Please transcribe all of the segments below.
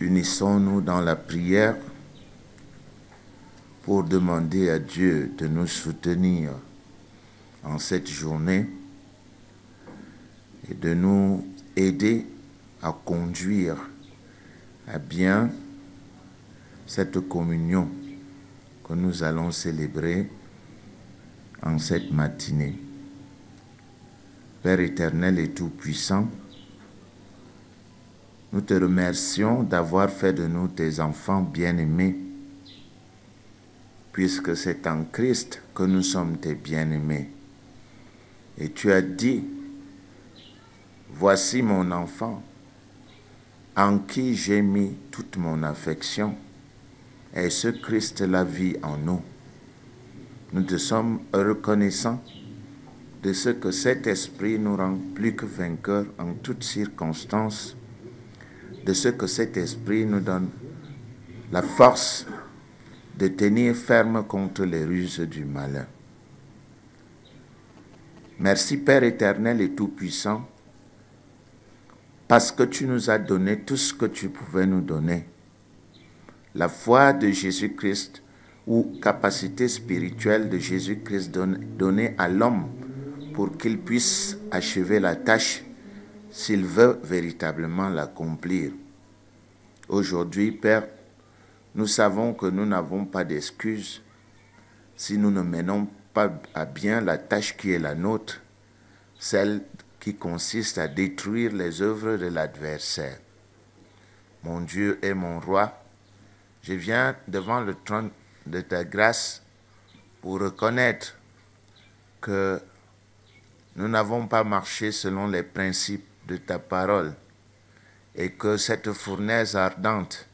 Unissons-nous dans la prière pour demander à Dieu de nous soutenir en cette journée et de nous aider à conduire à bien cette communion que nous allons célébrer en cette matinée. Père éternel et tout-puissant, nous te remercions d'avoir fait de nous tes enfants bien-aimés, puisque c'est en Christ que nous sommes tes bien-aimés. Et tu as dit, voici mon enfant, en qui j'ai mis toute mon affection, et ce Christ la vit en nous. Nous te sommes reconnaissants de ce que cet esprit nous rend plus que vainqueurs en toutes circonstances, de ce que cet esprit nous donne la force de tenir ferme contre les ruses du malin. Merci Père éternel et tout-puissant, parce que tu nous as donné tout ce que tu pouvais nous donner. La foi de Jésus-Christ ou capacité spirituelle de Jésus-Christ donnée à l'homme pour qu'il puisse achever la tâche s'il veut véritablement l'accomplir. Aujourd'hui, Père, nous savons que nous n'avons pas d'excuses si nous ne menons pas à bien la tâche qui est la nôtre, celle qui consiste à détruire les œuvres de l'adversaire. Mon Dieu et mon roi, je viens devant le trône de ta grâce pour reconnaître que nous n'avons pas marché selon les principes de ta parole et que cette fournaise ardente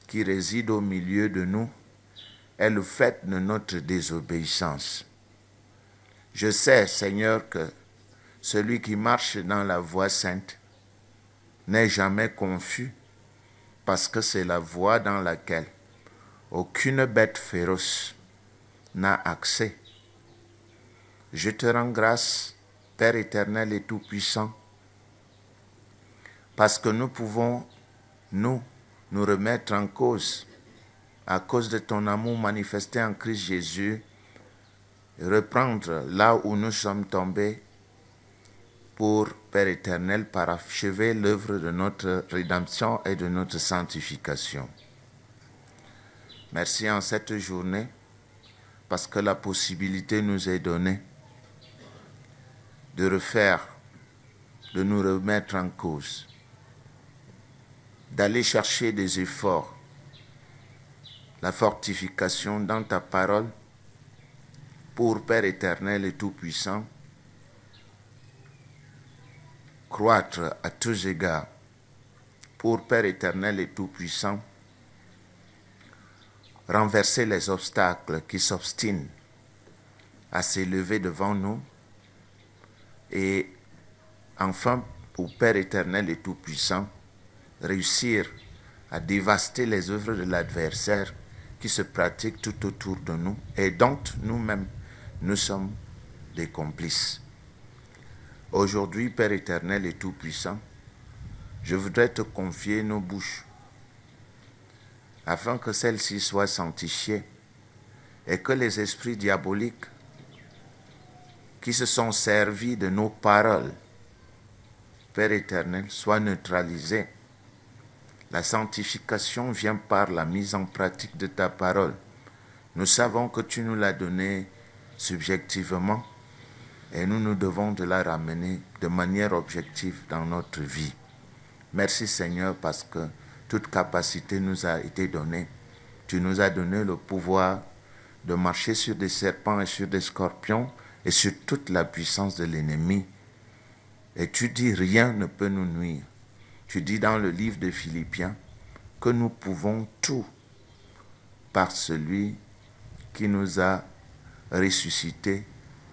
qui réside au milieu de nous est le fait de notre désobéissance. Je sais, Seigneur, que celui qui marche dans la voie sainte n'est jamais confus parce que c'est la voie dans laquelle aucune bête féroce n'a accès. Je te rends grâce, Père éternel et tout-puissant, parce que nous pouvons, nous remettre en cause, à cause de ton amour manifesté en Christ Jésus, et reprendre là où nous sommes tombés pour, Père éternel, parachever l'œuvre de notre rédemption et de notre sanctification. Merci en cette journée, parce que la possibilité nous est donnée de refaire, de nous remettre en cause, d'aller chercher des efforts, la fortification dans ta parole pour, Père éternel et tout-puissant, croître à tous égards, pour, Père éternel et tout-puissant, renverser les obstacles qui s'obstinent à s'élever devant nous et enfin, pour Père éternel et tout-puissant, réussir à dévaster les œuvres de l'adversaire qui se pratiquent tout autour de nous et dont nous-mêmes, nous sommes des complices. Aujourd'hui, Père éternel et tout-puissant, je voudrais te confier nos bouches afin que celles-ci soient sanctifiées et que les esprits diaboliques qui se sont servis de nos paroles, Père éternel, soient neutralisés. La sanctification vient par la mise en pratique de ta parole. Nous savons que tu nous l'as donnée subjectivement et nous devons de la ramener de manière objective dans notre vie. Merci Seigneur parce que toute capacité nous a été donnée. Tu nous as donné le pouvoir de marcher sur des serpents et sur des scorpions et sur toute la puissance de l'ennemi. Et tu dis rien ne peut nous nuire. Tu dis dans le livre de Philippiens que nous pouvons tout par celui qui nous a ressuscités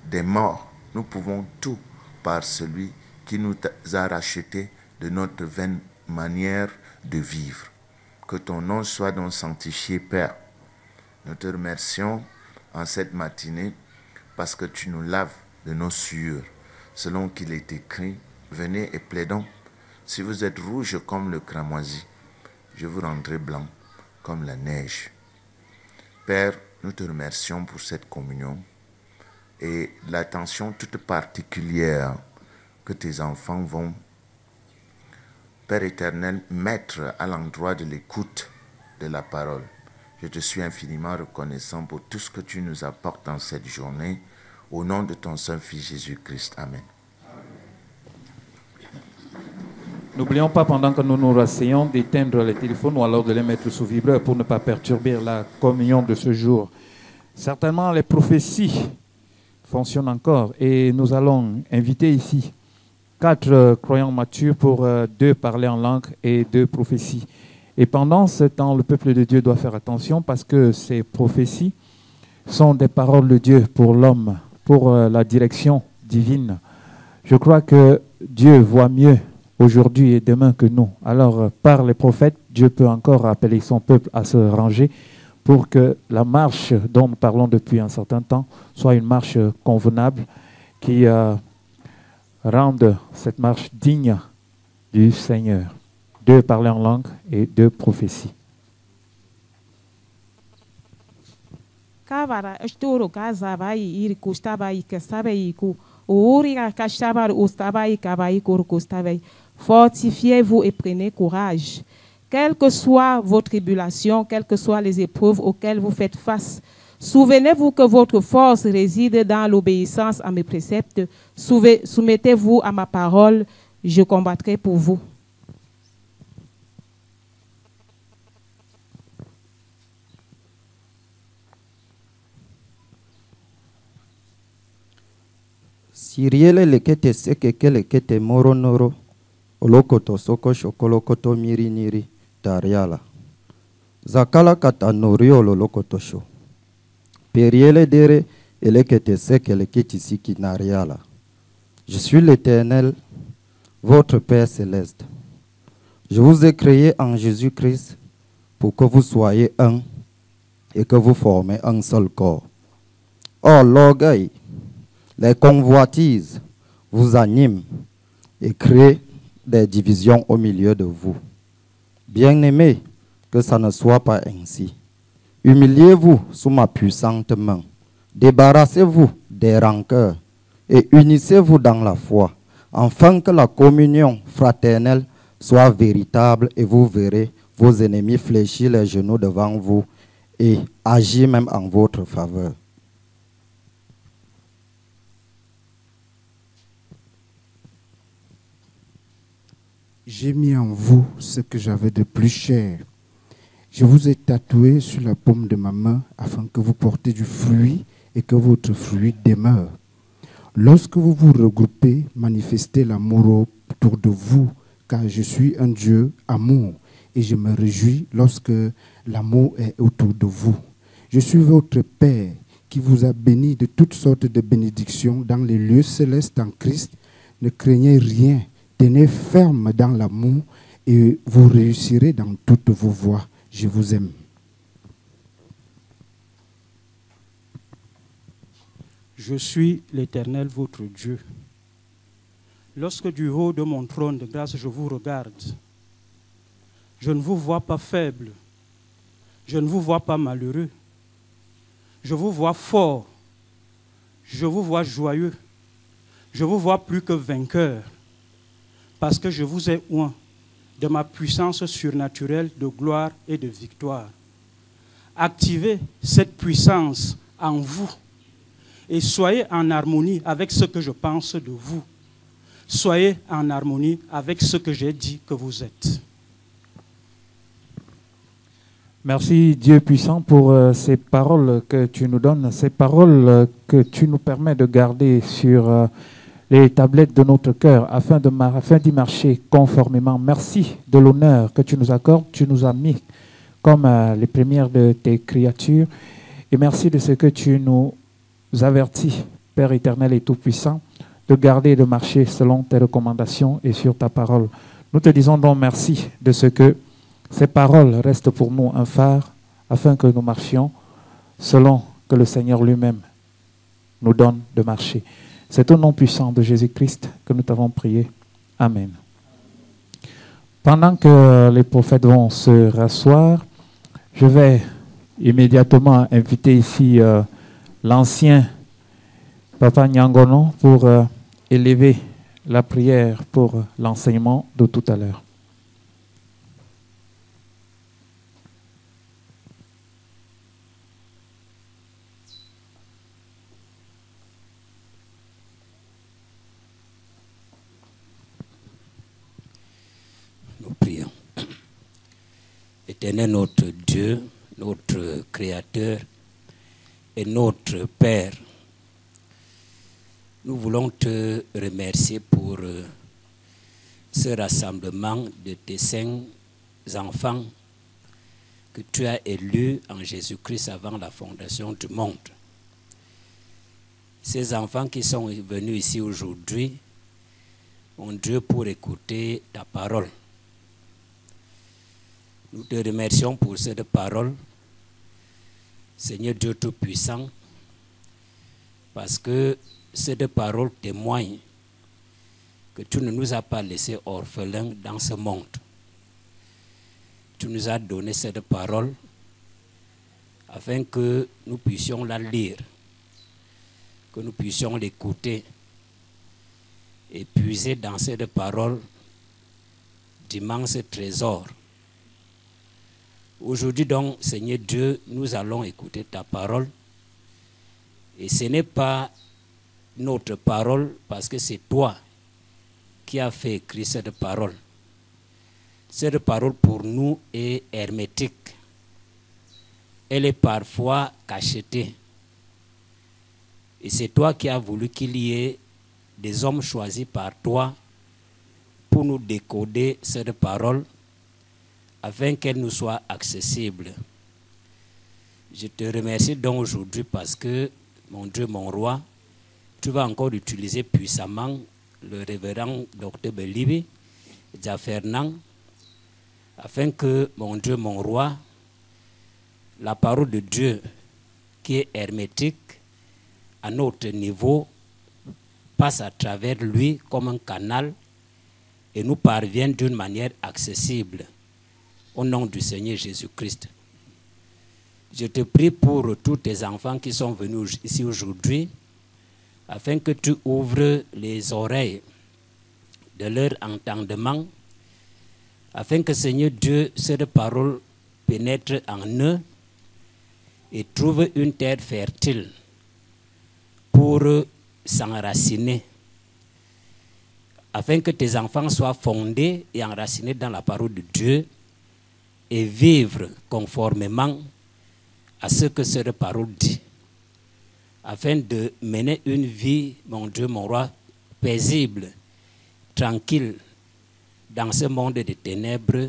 des morts. Nous pouvons tout par celui qui nous a rachetés de notre vaine manière de vivre. Que ton nom soit donc sanctifié, Père. Nous te remercions en cette matinée parce que tu nous laves de nos souillures. Selon qu'il est écrit, venez et plaidons. Si vous êtes rouge comme le cramoisi, je vous rendrai blanc comme la neige. Père, nous te remercions pour cette communion et l'attention toute particulière que tes enfants vont, Père éternel, mettre à l'endroit de l'écoute de la parole. Je te suis infiniment reconnaissant pour tout ce que tu nous apportes dans cette journée. Au nom de ton Saint-Fils Jésus-Christ. Amen. N'oublions pas, pendant que nous nous rasseyons, d'éteindre les téléphones ou alors de les mettre sous vibreur pour ne pas perturber la communion de ce jour. Certainement, les prophéties fonctionnent encore et nous allons inviter ici 4 croyants matures pour 2 parler en langue et 2 prophéties. Et pendant ce temps, le peuple de Dieu doit faire attention parce que ces prophéties sont des paroles de Dieu pour l'homme, pour la direction divine. Je crois que Dieu voit mieux aujourd'hui et demain que nous. Alors, par les prophètes, Dieu peut encore appeler son peuple à se ranger pour que la marche dont nous parlons depuis un certain temps soit une marche convenable qui rende cette marche digne du Seigneur. 2 parler en langue et 2 prophéties. Kavara estoro kazabai iri kustabai kastabai ku uriga kastabar ustabai kabai kur kustabai. Fortifiez-vous et prenez courage. Quelle que soit vos tribulations, quelles que soient les épreuves auxquelles vous faites face, souvenez-vous que votre force réside dans l'obéissance à mes préceptes. Soumettez-vous à ma parole, je combattrai pour vous. Siriele lekete sekeke lekete moro noro, olokoto soko shokolokoto miri niri tariala. Zakala kata noriolo lokoto sho. Periele dere elekete seke leketi siki nariala. Je suis l'Éternel, votre Père céleste. Je vous ai créé en Jésus-Christ pour que vous soyez un et que vous formez un seul corps. Or, l'orgueil, les convoitises vous animent et créent des divisions au milieu de vous. Bien-aimés, que ça ne soit pas ainsi. Humiliez-vous sous ma puissante main. Débarrassez-vous des rancœurs et unissez-vous dans la foi, afin que la communion fraternelle soit véritable et vous verrez vos ennemis fléchir les genoux devant vous et agir même en votre faveur. J'ai mis en vous ce que j'avais de plus cher. Je vous ai tatoué sur la paume de ma main afin que vous portez du fruit et que votre fruit demeure. Lorsque vous vous regroupez, manifestez l'amour autour de vous, car je suis un Dieu amour et je me réjouis lorsque l'amour est autour de vous. Je suis votre Père qui vous a béni de toutes sortes de bénédictions dans les lieux célestes en Christ. Ne craignez rien. Tenez ferme dans l'amour et vous réussirez dans toutes vos voies. Je vous aime. Je suis l'Éternel, votre Dieu. Lorsque du haut de mon trône de grâce je vous regarde, je ne vous vois pas faible, je ne vous vois pas malheureux, je vous vois fort, je vous vois joyeux, je vous vois plus que vainqueur. Parce que je vous ai oint de ma puissance surnaturelle de gloire et de victoire. Activez cette puissance en vous et soyez en harmonie avec ce que je pense de vous. Soyez en harmonie avec ce que j'ai dit que vous êtes. Merci Dieu puissant pour ces paroles que tu nous donnes, ces paroles que tu nous permets de garder sur les tablettes de notre cœur afin d'y marcher conformément. Merci de l'honneur que tu nous accordes. Tu nous as mis comme les premières de tes créatures. Et merci de ce que tu nous avertis, Père éternel et tout-puissant, de garder et de marcher selon tes recommandations et sur ta parole. Nous te disons donc merci de ce que ces paroles restent pour nous un phare afin que nous marchions selon que le Seigneur lui-même nous donne de marcher. C'est au nom puissant de Jésus-Christ que nous t'avons prié. Amen. Pendant que les prophètes vont se rasseoir, je vais immédiatement inviter ici l'ancien Papa Nyangono pour élever la prière pour l'enseignement de tout à l'heure. Nous prions. Éternel notre Dieu, notre Créateur et notre Père, nous voulons te remercier pour ce rassemblement de tes saints enfants que tu as élus en Jésus-Christ avant la fondation du monde. Ces enfants qui sont venus ici aujourd'hui, mon Dieu, pour écouter ta parole. Nous te remercions pour cette parole, Seigneur Dieu Tout-Puissant, parce que cette parole témoigne que tu ne nous as pas laissés orphelins dans ce monde. Tu nous as donné cette parole afin que nous puissions la lire, que nous puissions l'écouter et puiser dans cette parole d'immenses trésors. Aujourd'hui donc, Seigneur Dieu, nous allons écouter ta parole. Et ce n'est pas notre parole parce que c'est toi qui as fait écrire cette parole. Cette parole pour nous est hermétique. Elle est parfois cachetée. Et c'est toi qui as voulu qu'il y ait des hommes choisis par toi pour nous décoder cette parole afin qu'elle nous soit accessible. Je te remercie donc aujourd'hui parce que, mon Dieu, mon roi, tu vas encore utiliser puissamment le révérend Dr Belibi, Fernand, afin que, mon Dieu, mon roi, la parole de Dieu qui est hermétique à notre niveau passe à travers lui comme un canal et nous parvienne d'une manière accessible. Au nom du Seigneur Jésus-Christ. Je te prie pour tous tes enfants qui sont venus ici aujourd'hui, afin que tu ouvres les oreilles de leur entendement, afin que, Seigneur Dieu, cette parole pénètre en eux et trouve une terre fertile pour s'enraciner, afin que tes enfants soient fondés et enracinés dans la parole de Dieu et vivre conformément à ce que cette parole dit, afin de mener une vie, mon Dieu, mon roi, paisible, tranquille, dans ce monde de ténèbres,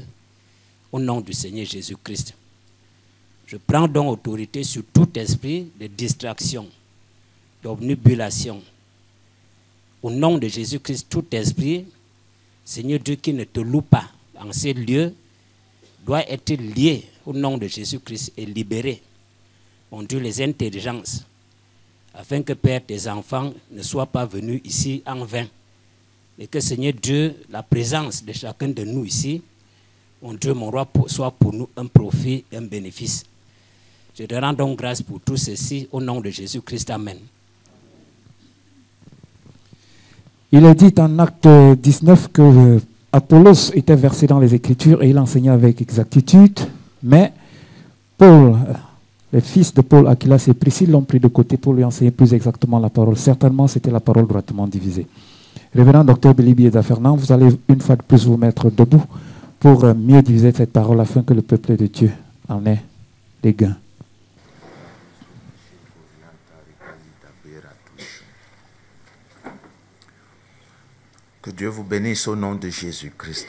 au nom du Seigneur Jésus-Christ. Je prends donc autorité sur tout esprit de distraction, d'obnubilation. Au nom de Jésus-Christ, tout esprit, Seigneur Dieu, qui ne te loue pas en ces lieux, doit être lié au nom de Jésus-Christ et libéré. Mon Dieu, les intelligences, afin que, Père, tes enfants ne soient pas venus ici en vain. Et que, Seigneur Dieu, la présence de chacun de nous ici, mon Dieu, mon roi, soit pour nous un profit, un bénéfice. Je te rends donc grâce pour tout ceci, au nom de Jésus-Christ. Amen. Il est dit en Acte 19 que Apollos était versé dans les Écritures et il enseignait avec exactitude, mais Paul, les fils de Paul, Aquilas et Priscille l'ont pris de côté pour lui enseigner plus exactement la parole. Certainement, c'était la parole droitement divisée. Révérend Dr Belibi et Fernand, vous allez une fois de plus vous mettre debout pour mieux diviser cette parole afin que le peuple de Dieu en ait des gains. Que Dieu vous bénisse au nom de Jésus-Christ.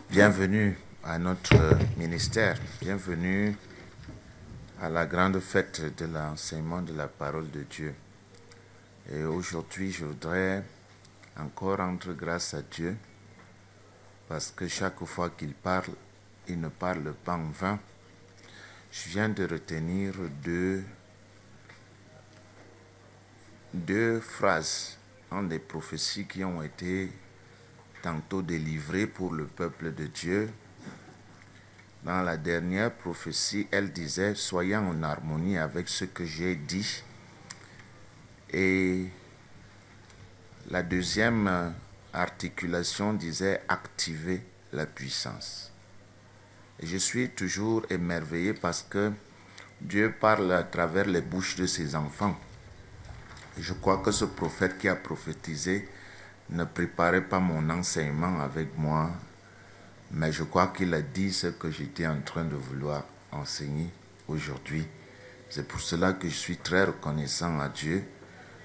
Bienvenue à notre ministère. Bienvenue à la grande fête de l'enseignement de la parole de Dieu. Et aujourd'hui, je voudrais encore rendre grâce à Dieu parce que chaque fois qu'il parle, il ne parle pas en vain. Je viens de retenir deux phrases des prophéties qui ont été tantôt délivrée pour le peuple de Dieu. Dans la dernière prophétie, elle disait « Soyez en harmonie avec ce que j'ai dit ». Et la deuxième articulation disait « Activez la puissance ». Et je suis toujours émerveillé parce que Dieu parle à travers les bouches de ses enfants. Et je crois que ce prophète qui a prophétisé ne préparait pas mon enseignement avec moi, mais je crois qu'il a dit ce que j'étais en train de vouloir enseigner aujourd'hui. C'est pour cela que je suis très reconnaissant à Dieu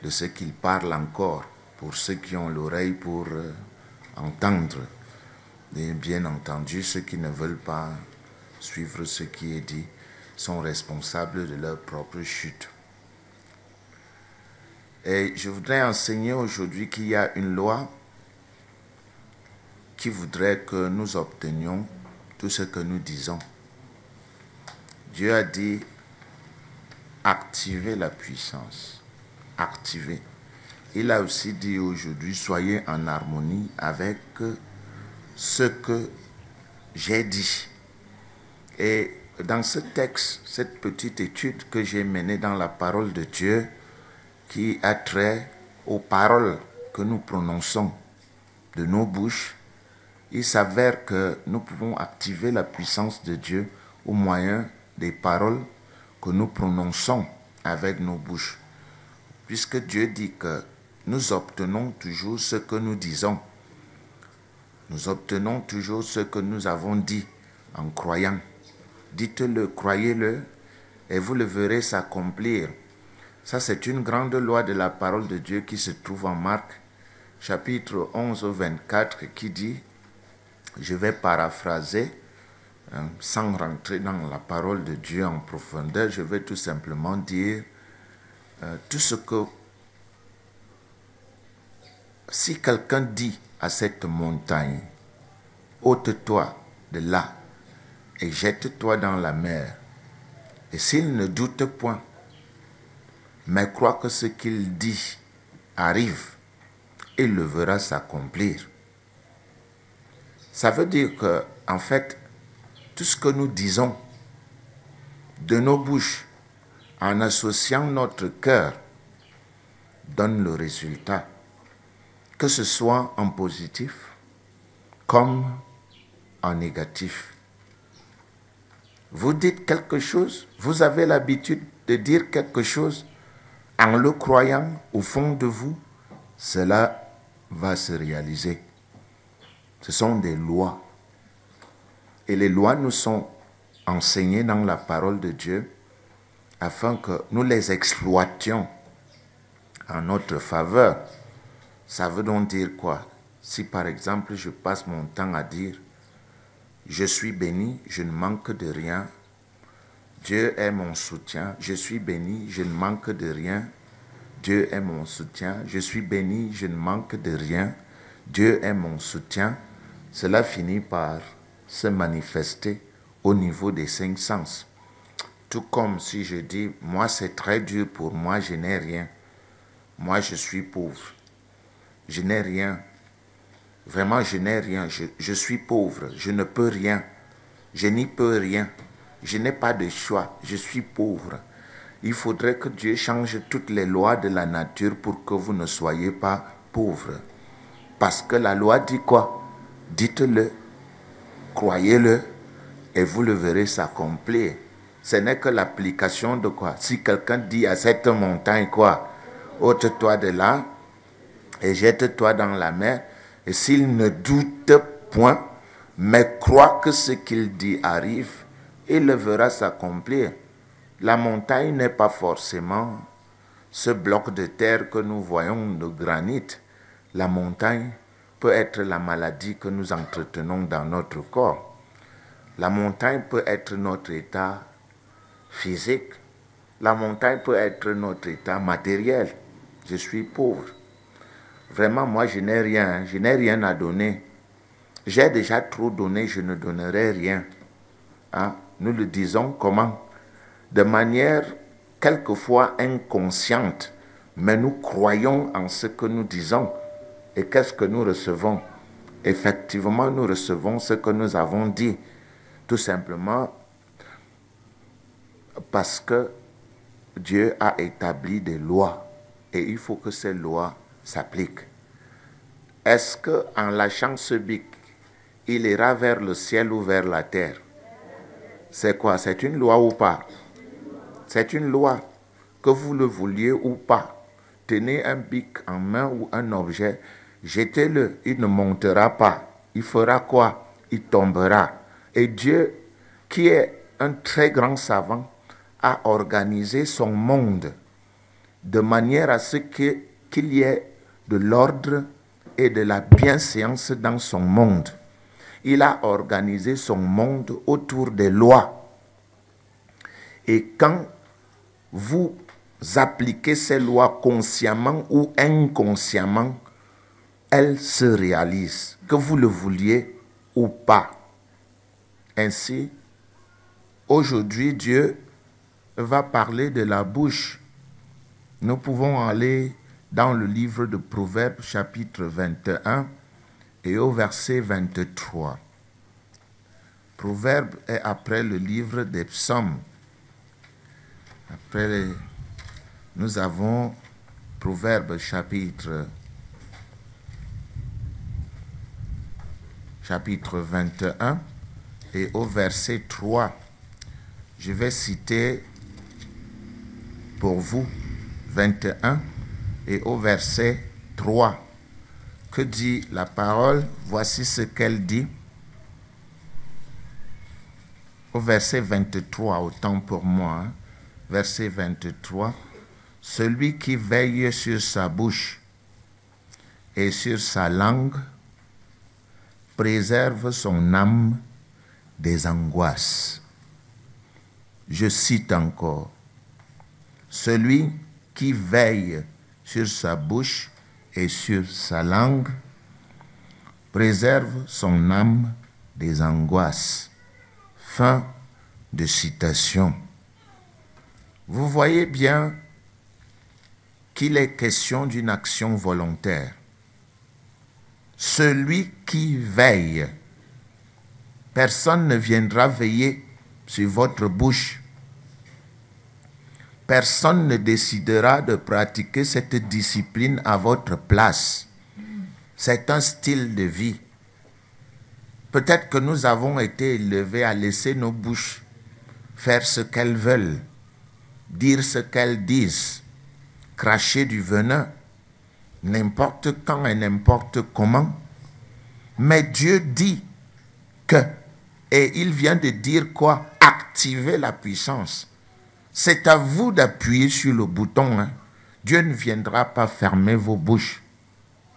de ce qu'il parle encore pour ceux qui ont l'oreille pour entendre. Et bien entendu, ceux qui ne veulent pas suivre ce qui est dit sont responsables de leur propre chute. Et je voudrais enseigner aujourd'hui qu'il y a une loi qui voudrait que nous obtenions tout ce que nous disons. Dieu a dit activez la puissance. Activez. Il a aussi dit aujourd'hui soyez en harmonie avec ce que j'ai dit. Et dans ce texte, cette petite étude que j'ai menée dans la parole de Dieu, qui a trait aux paroles que nous prononçons de nos bouches, il s'avère que nous pouvons activer la puissance de Dieu au moyen des paroles que nous prononçons avec nos bouches. Puisque Dieu dit que nous obtenons toujours ce que nous disons. Nous obtenons toujours ce que nous avons dit en croyant. Dites-le, croyez-le, et vous le verrez s'accomplir. Ça, c'est une grande loi de la parole de Dieu qui se trouve en Marc, chapitre 11 au 24, qui dit, je vais paraphraser, sans rentrer dans la parole de Dieu en profondeur, je vais tout simplement dire tout ce que, si quelqu'un dit à cette montagne, ôte-toi de là et jette-toi dans la mer, et s'il ne doute point, mais croit que ce qu'il dit arrive, il le verra s'accomplir. Ça veut dire que, en fait, tout ce que nous disons de nos bouches, en associant notre cœur, donne le résultat, que ce soit en positif comme en négatif. Vous dites quelque chose, vous avez l'habitude de dire quelque chose, en le croyant au fond de vous, cela va se réaliser. Ce sont des lois. Et les lois nous sont enseignées dans la parole de Dieu afin que nous les exploitions en notre faveur. Ça veut donc dire quoi? Si par exemple je passe mon temps à dire « Je suis béni, je ne manque de rien. Dieu est mon soutien. Je suis béni, je ne manque de rien. Dieu est mon soutien. Je suis béni, je ne manque de rien. Dieu est mon soutien. » Cela finit par se manifester au niveau des 5 sens. Tout comme si je dis « Moi, c'est très dur pour moi, je n'ai rien. Moi, je suis pauvre. Je n'ai rien. Vraiment, je n'ai rien. Je suis pauvre. Je ne peux rien. Je n'y peux rien. Je n'ai pas de choix. Je suis pauvre. » Il faudrait que Dieu change toutes les lois de la nature pour que vous ne soyez pas pauvres. Parce que la loi dit quoi? Dites-le, croyez-le, et vous le verrez s'accomplir. Ce n'est que l'application de quoi? Si quelqu'un dit à cette montagne quoi? Ôte-toi de là et jette-toi dans la mer. Et s'il ne doute point, mais croit que ce qu'il dit arrive, il le verra s'accomplir. La montagne n'est pas forcément ce bloc de terre que nous voyons de granit. La montagne peut être la maladie que nous entretenons dans notre corps. La montagne peut être notre état physique. La montagne peut être notre état matériel. Je suis pauvre. Vraiment, moi, je n'ai rien. Je n'ai rien à donner. J'ai déjà trop donné, je ne donnerai rien. Hein? Nous le disons comment? De manière quelquefois inconsciente, mais nous croyons en ce que nous disons. Et qu'est-ce que nous recevons? effectivement, nous recevons ce que nous avons dit. Tout simplement parce que Dieu a établi des lois et il faut que ces lois s'appliquent. Est-ce qu'en lâchant ce bic, il ira vers le ciel ou vers la terre? C'est quoi? C'est une loi ou pas? C'est une loi, que vous le vouliez ou pas. Tenez un bic en main ou un objet, jetez-le, il ne montera pas. Il fera quoi? Il tombera. Et Dieu, qui est un très grand savant, a organisé son monde de manière à ce qu'il y ait de l'ordre et de la bienséance dans son monde. Il a organisé son monde autour des lois. Et quand vous appliquez ces lois consciemment ou inconsciemment, elles se réalisent, que vous le vouliez ou pas. Ainsi, aujourd'hui, Dieu va parler de la bouche. Nous pouvons aller dans le livre de Proverbes, chapitre 21, et au verset 23. Proverbe est après le livre des psaumes. Nous avons Proverbe chapitre 21 et au verset 3. Je vais citer pour vous 21 et au verset 3. Que dit la parole? Voici ce qu'elle dit. Au verset 23, autant pour moi. Verset 23. Celui qui veille sur sa bouche et sur sa langue préserve son âme des angoisses. Je cite encore. Celui qui veille sur sa bouche et sur sa langue préserve son âme des angoisses. Fin de citation. Vous voyez bien qu'il est question d'une action volontaire. Celui qui veille, personne ne viendra veiller sur votre bouche. Personne ne décidera de pratiquer cette discipline à votre place. C'est un style de vie. Peut-être que nous avons été élevés à laisser nos bouches faire ce qu'elles veulent, dire ce qu'elles disent, cracher du venin, n'importe quand et n'importe comment. Mais Dieu dit que, et il vient de dire quoi? Activer la puissance. C'est à vous d'appuyer sur le bouton. Hein. Dieu ne viendra pas fermer vos bouches.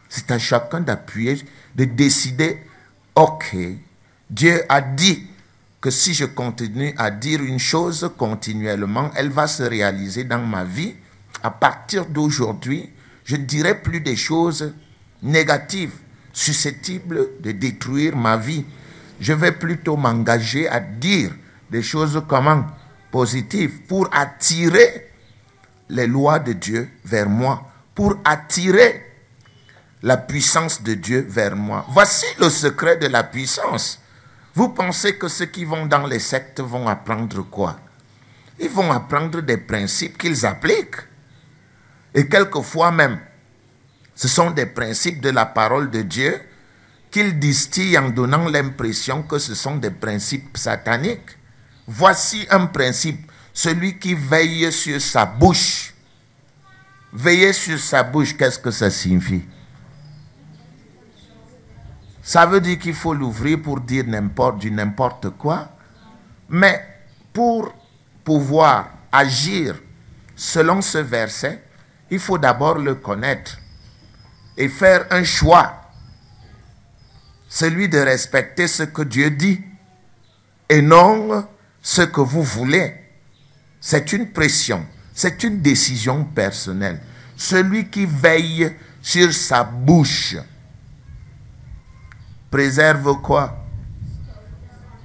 C'est à chacun d'appuyer, de décider, ok, Dieu a dit que si je continue à dire une chose continuellement, elle va se réaliser dans ma vie. À partir d'aujourd'hui, je ne dirai plus des choses négatives, susceptibles de détruire ma vie. Je vais plutôt m'engager à dire des choses comment? Positives, pour attirer les lois de Dieu vers moi, pour attirer la puissance de Dieu vers moi. Voici le secret de la puissance. Vous pensez que ceux qui vont dans les sectes vont apprendre quoi? Ils vont apprendre des principes qu'ils appliquent. Et quelquefois même, ce sont des principes de la parole de Dieu qu'ils distillent en donnant l'impression que ce sont des principes sataniques. Voici un principe, celui qui veille sur sa bouche. Veiller sur sa bouche, qu'est-ce que ça signifie? Ça veut dire qu'il faut l'ouvrir pour dire n'importe quoi. Mais pour pouvoir agir selon ce verset, il faut d'abord le connaître et faire un choix. Celui de respecter ce que Dieu dit et non ce que vous voulez. C'est une pression, c'est une décision personnelle. Celui qui veille sur sa bouche préserve quoi?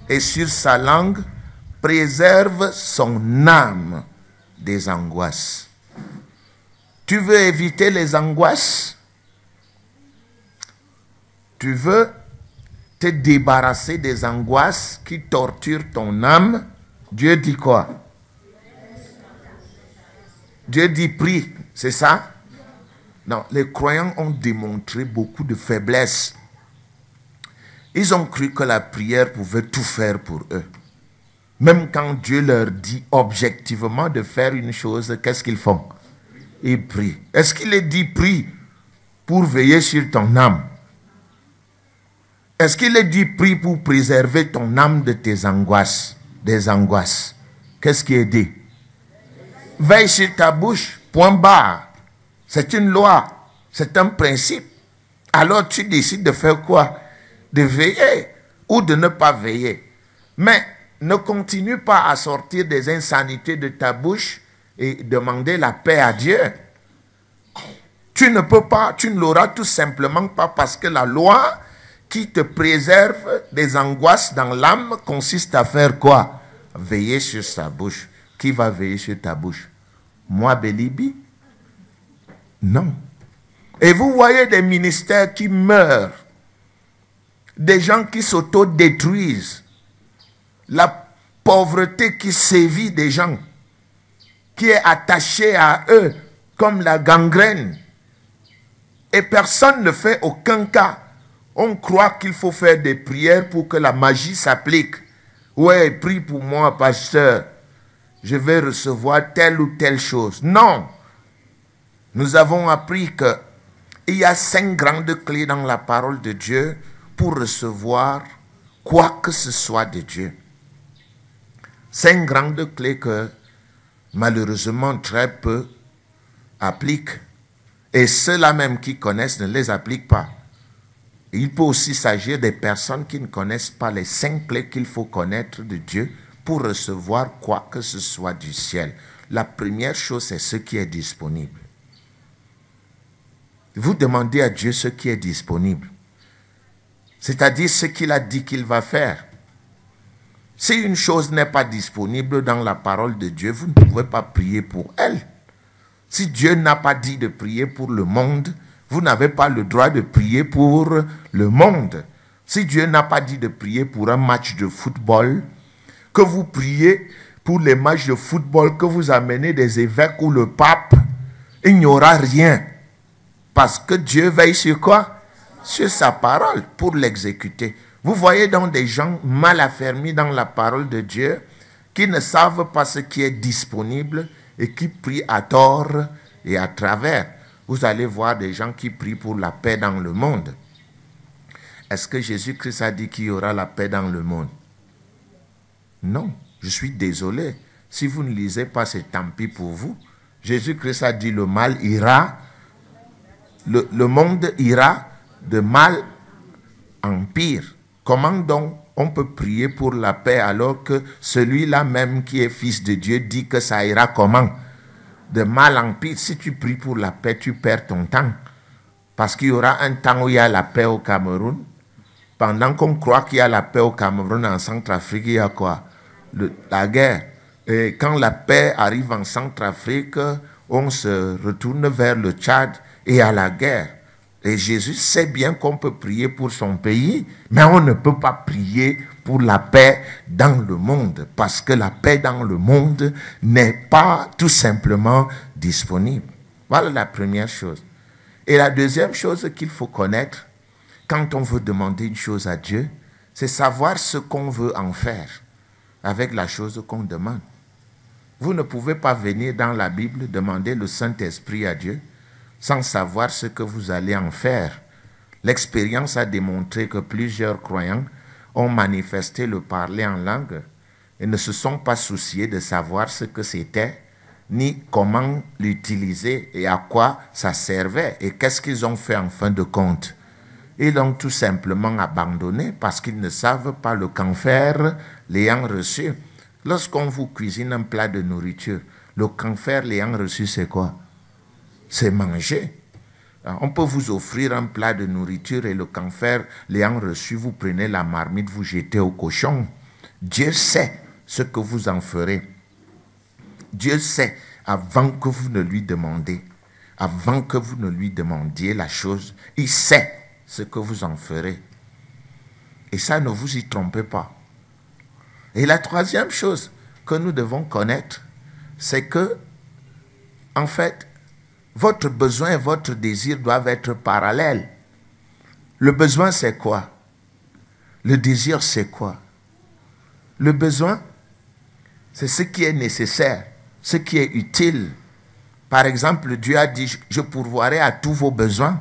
Et sur sa langue, préserve son âme des angoisses. Tu veux éviter les angoisses? Tu veux te débarrasser des angoisses qui torturent ton âme, Dieu dit quoi? Dieu dit prie, c'est ça? Non, les croyants ont démontré beaucoup de faiblesse. Ils ont cru que la prière pouvait tout faire pour eux. Même quand Dieu leur dit objectivement de faire une chose, qu'est-ce qu'ils font? Ils prient. Est-ce qu'il est dit prie pour veiller sur ton âme? Est-ce qu'il est dit prie pour préserver ton âme de tes angoisses, des angoisses? Qu'est-ce qui est dit? Veille sur ta bouche, point barre. C'est une loi, c'est un principe. Alors tu décides de faire quoi? De veiller ou de ne pas veiller. Mais ne continue pas à sortir des insanités de ta bouche et demander la paix à Dieu. Tu ne peux pas, tu ne l'auras tout simplement pas parce que la loi qui te préserve des angoisses dans l'âme consiste à faire quoi? Veiller sur sa bouche. Qui va veiller sur ta bouche? Moi, Bélibi? Non. Et vous voyez des ministères qui meurent, des gens qui s'auto-détruisent, la pauvreté qui sévit des gens, qui est attachée à eux comme la gangrène. Et personne ne fait aucun cas. On croit qu'il faut faire des prières pour que la magie s'applique. Ouais, prie pour moi, pasteur. Je vais recevoir telle ou telle chose. Non. Nous avons appris qu'il y a 5 grandes clés dans la parole de Dieu pour recevoir quoi que ce soit de Dieu. 5 grandes clés que malheureusement très peu appliquent. Et ceux-là même qui connaissent ne les appliquent pas. Il peut aussi s'agir des personnes qui ne connaissent pas les 5 clés qu'il faut connaître de Dieu pour recevoir quoi que ce soit du ciel. La première chose, c'est ce qui est disponible. Vous demandez à Dieu ce qui est disponible. C'est-à-dire ce qu'il a dit qu'il va faire. Si une chose n'est pas disponible dans la parole de Dieu, vous ne pouvez pas prier pour elle. Si Dieu n'a pas dit de prier pour le monde, vous n'avez pas le droit de prier pour le monde. Si Dieu n'a pas dit de prier pour un match de football, que vous priez pour les matchs de football, que vous amenez des évêques ou le pape, il n'y aura rien. Parce que Dieu veille sur quoi? Sur sa parole pour l'exécuter. Vous voyez donc des gens mal affermis dans la parole de Dieu qui ne savent pas ce qui est disponible et qui prient à tort et à travers. Vous allez voir des gens qui prient pour la paix dans le monde. Est-ce que Jésus-Christ a dit qu'il y aura la paix dans le monde? Non, je suis désolé. Si vous ne lisez pas, c'est tant pis pour vous. Jésus-Christ a dit le mal ira, le monde ira de mal en pire. Comment donc on peut prier pour la paix alors que celui-là même qui est fils de Dieu dit que ça ira comment? De mal en pire. Si tu pries pour la paix, tu perds ton temps. Parce qu'il y aura un temps où il y a la paix au Cameroun. Pendant qu'on croit qu'il y a la paix au Cameroun, en Centrafrique, il y a quoi? La guerre. Et quand la paix arrive en Centrafrique, on se retourne vers le Tchad et à la guerre. Et Jésus sait bien qu'on peut prier pour son pays, mais on ne peut pas prier pour la paix dans le monde, parce que la paix dans le monde n'est pas tout simplement disponible. Voilà la première chose. Et la deuxième chose qu'il faut connaître, quand on veut demander une chose à Dieu, c'est savoir ce qu'on veut en faire avec la chose qu'on demande. Vous ne pouvez pas venir dans la Bible demander le Saint-Esprit à Dieu sans savoir ce que vous allez en faire. L'expérience a démontré que plusieurs croyants ont manifesté le parler en langue et ne se sont pas souciés de savoir ce que c'était, ni comment l'utiliser et à quoi ça servait et qu'est-ce qu'ils ont fait en fin de compte. Ils l'ont tout simplement abandonné parce qu'ils ne savent pas le qu'en faire l'ayant reçu. Lorsqu'on vous cuisine un plat de nourriture, le qu'en faire l'ayant reçu, c'est quoi? C'est manger. On peut vous offrir un plat de nourriture et le qu'en faire l'ayant reçu, vous prenez la marmite, vous jetez au cochon. Dieu sait ce que vous en ferez. Dieu sait avant que vous ne lui demandez, avant que vous ne lui demandiez la chose, il sait ce que vous en ferez. Et ça, ne vous y trompez pas. Et la troisième chose que nous devons connaître, c'est que, en fait, votre besoin et votre désir doivent être parallèles. Le besoin, c'est quoi? Le désir, c'est quoi? Le besoin, c'est ce qui est nécessaire, ce qui est utile. Par exemple, Dieu a dit, je pourvoirai à tous vos besoins.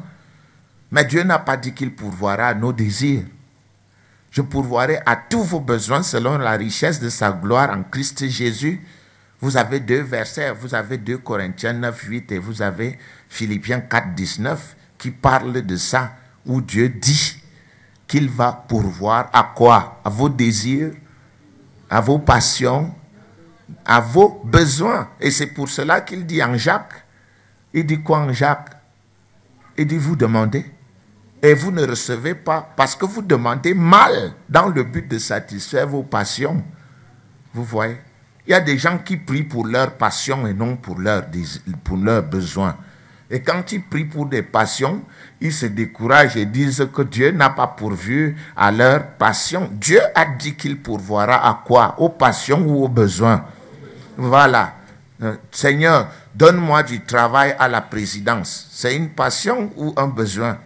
Mais Dieu n'a pas dit qu'il pourvoira à nos désirs. Je pourvoirai à tous vos besoins selon la richesse de sa gloire en Christ Jésus. Vous avez 2 versets, vous avez 2 Corinthiens 9, 8 et vous avez Philippiens 4, 19 qui parlent de ça, où Dieu dit qu'il va pourvoir à quoi? À vos désirs, à vos passions, à vos besoins. Et c'est pour cela qu'il dit en Jacques, il dit quoi en Jacques? Il dit vous demandez et vous ne recevez pas parce que vous demandez mal dans le but de satisfaire vos passions. Vous voyez? Il y a des gens qui prient pour leurs passions et non pour leurs besoins. Et quand ils prient pour des passions, ils se découragent et disent que Dieu n'a pas pourvu à leurs passions. Dieu a dit qu'il pourvoira à quoi? Aux passions ou aux besoins. Voilà. Seigneur, donne-moi du travail à la présidence. C'est une passion ou un besoin?